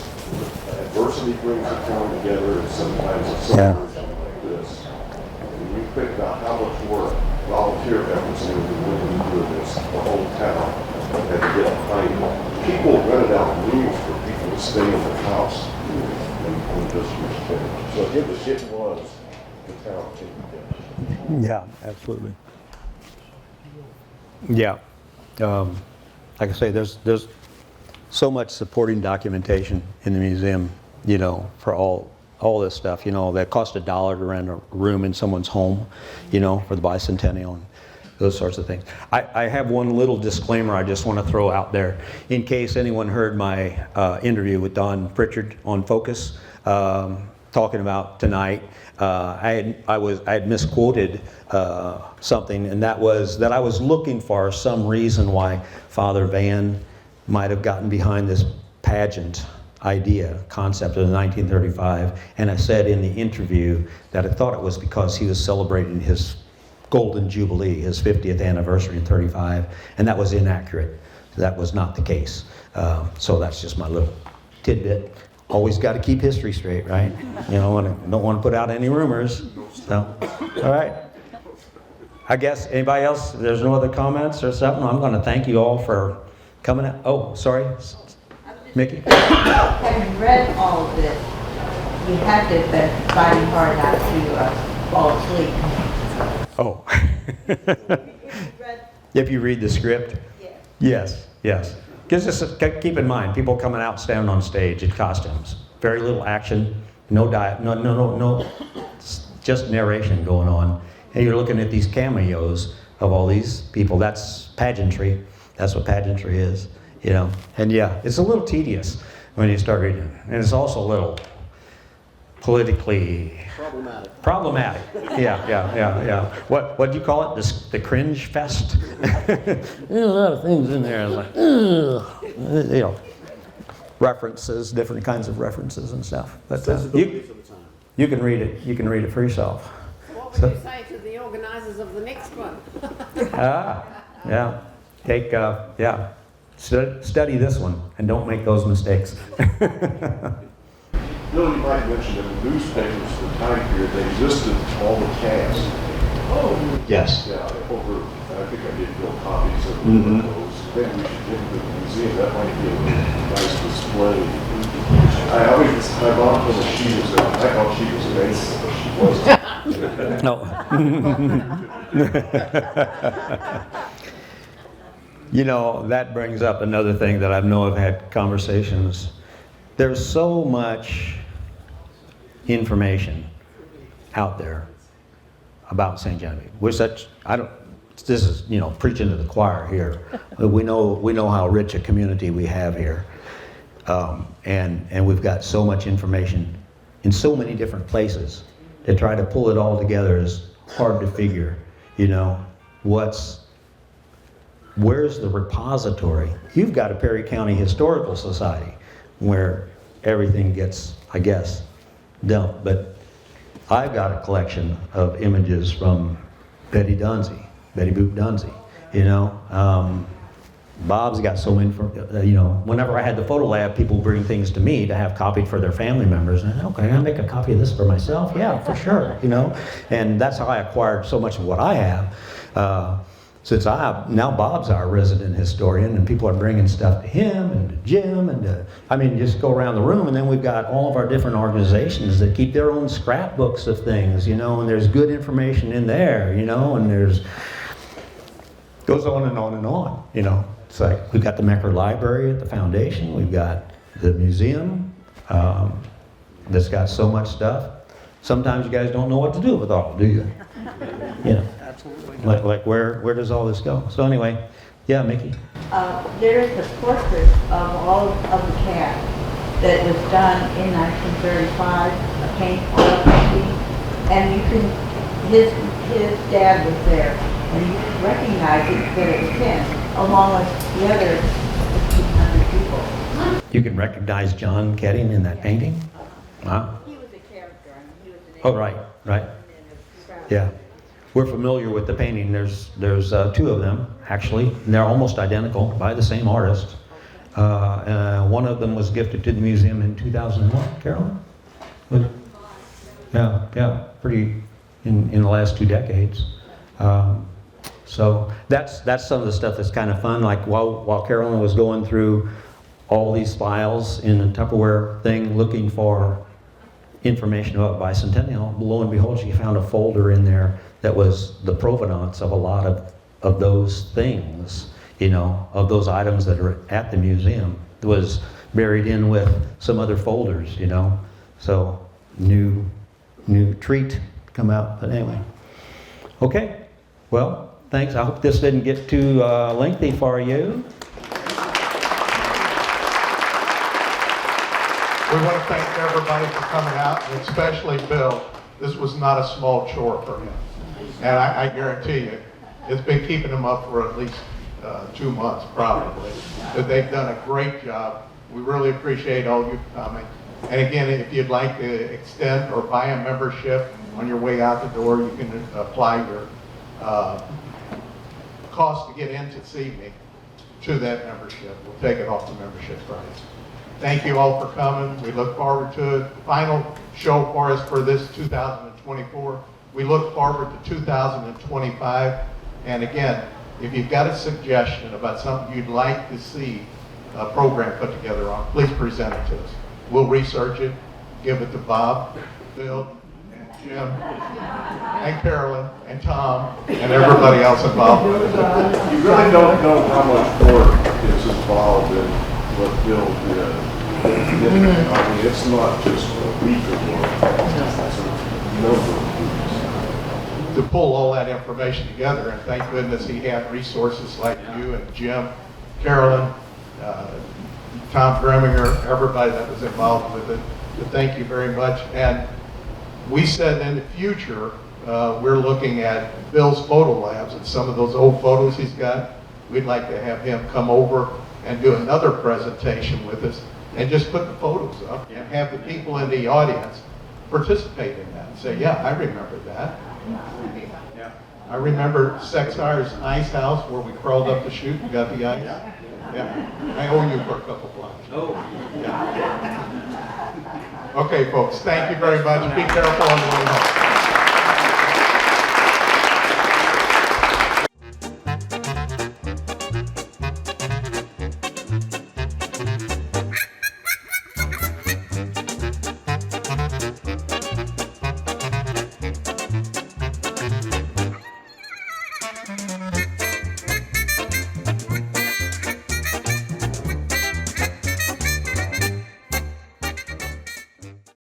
adversity brings the town together, and sometimes it's celebration like this. When you think about how much work, volunteer efforts there were willing to do this, the whole town had to get behind it. People rented out rooms for people to stay in the house when this was finished. So it was the town came together. Yeah, absolutely. Yeah. Like I say, there's so much supporting documentation in the museum, you know, for all this stuff. You know, that cost $1 to rent a room in someone's home, you know, for the Bi-Centennial and those sorts of things. I have one little disclaimer I just want to throw out there in case anyone heard my interview with Don Pritchard on Focus talking about tonight. I had misquoted something, and that was that I was looking for some reason why Father Van might have gotten behind this pageant concept of 1935, and I said in the interview that I thought it was because he was celebrating his Golden Jubilee, his 50th anniversary in 35, and that was inaccurate. That was not the case. So that's just my little tidbit. Always got to keep history straight, right? You know, don't want to put out any rumors. So, all right. I guess anybody else, if there's no other comments or something, I'm going to thank you all for coming out. Oh, sorry. Mickey? Having read all of this, you had to have been fighting hard not to fall asleep. Oh. If you read the script? Yes. Yes. Because just keep in mind, people coming out standing on stage in costumes. Very little action, no diet, no, just narration going on. And you're looking at these cameos of all these people. That's pageantry. That's what pageantry is, you know. And yeah, it's a little tedious when you start reading. And it's also a little politically problematic. Yeah. What do you call it? The cringe fest? There's a lot of things in there. Like, you know, references, different kinds of references and stuff. But you can read it. You can read it for yourself. What would you say to the organizers of the next one? Yeah. Take study this one and don't make those mistakes. Bill, you might mention in the newspapers for the time period, they listed all the cast. Oh. Yes. Yeah, I think I did Bill copies of those. Maybe we should give them to the museum. That might be a nice display. My mom told me she was I thought she was amazing, but she wasn't. No. You know, that brings up another thing that I know I've had conversations. There's so much information out there about St. Genevieve. This is, you know, preaching to the choir here. We know how rich a community we have here. And we've got so much information in so many different places. To try to pull it all together is hard to figure, you know, where's the repository? You've got a Perry County Historical Society. where everything gets, I guess, dumped. But I've got a collection of images from Betty Boop Dunsey, you know. Bob's got so many, you know, whenever I had the photo lab, people bring things to me to have copied for their family members. And okay, I'll make a copy of this for myself. Yeah, for sure, you know. And that's how I acquired so much of what I have. Since now Bob's our resident historian, and people are bringing stuff to him and to Jim and to, I mean, just go around the room, and then we've got all of our different organizations that keep their own scrapbooks of things, you know, and there's good information in there, you know, and goes on and on and on, you know. It's like, we've got the Mecker Library at the foundation, we've got the museum that's got so much stuff. Sometimes you guys don't know what to do with all, do you? You know. Absolutely. Like where does all this go? So anyway, yeah, Mickey. There is a portrait of all of the cast that was done in 1935, a oil painting, and you can, his dad was there, and you can recognize it that it was him, along with the other 1,500 people. You can recognize John Kedding in that painting? Wow. He was a character, I mean, he was an Oh, right. Yeah. We're familiar with the painting. There's two of them, actually, and they're almost identical, by the same artist. One of them was gifted to the museum in 2001, Carolyn? Yeah, pretty, in the last 2 decades. So that's some of the stuff that's kind of fun. Like while Carolyn was going through all these files in a Tupperware thing looking for information about Bi-Centennial, lo and behold, she found a folder in there that was the provenance of a lot of those things, you know, of those items that are at the museum. It was buried in with some other folders, you know. So new treat to come out, but anyway. Okay, well, thanks. I hope this didn't get too lengthy for you. We want to thank everybody for coming out, and especially Bill. This was not a small chore for him. And I guarantee you, it's been keeping him up for at least 2 months, probably. But they've done a great job. We really appreciate all you coming. And again, if you'd like to extend or buy a membership on your way out the door, you can apply your cost to get in to see me to that membership. We'll take it off the membership price. Thank you all for coming. We look forward to it. Final show for us for this 2024. We look forward to 2025. And again, if you've got a suggestion about something you'd like to see a program put together on, please present it to us. We'll research it, give it to Bob, Bill, and Jim, and Carolyn, and Tom, and everybody else involved with it. You really don't know how much work is involved in what Bill did. I mean, it's not just a week of work. It's a number of weeks. To pull all that information together, and thank goodness he had resources like you and Jim, Carolyn, Tom Greminger, everybody that was involved with it. So thank you very much. And we said in the future, we're looking at Bill's photo labs and some of those old photos he's got. We'd like to have him come over and do another presentation with us and just put the photos up and have the people in the audience participate in that and say, yeah, I remember that. Yeah. I remember Sextire's ice house where we crawled up the chute and got the ice. Yeah. I owe you for a couple blocks. Oh. Yeah. Okay, folks, thank you very much. Be careful on the way home.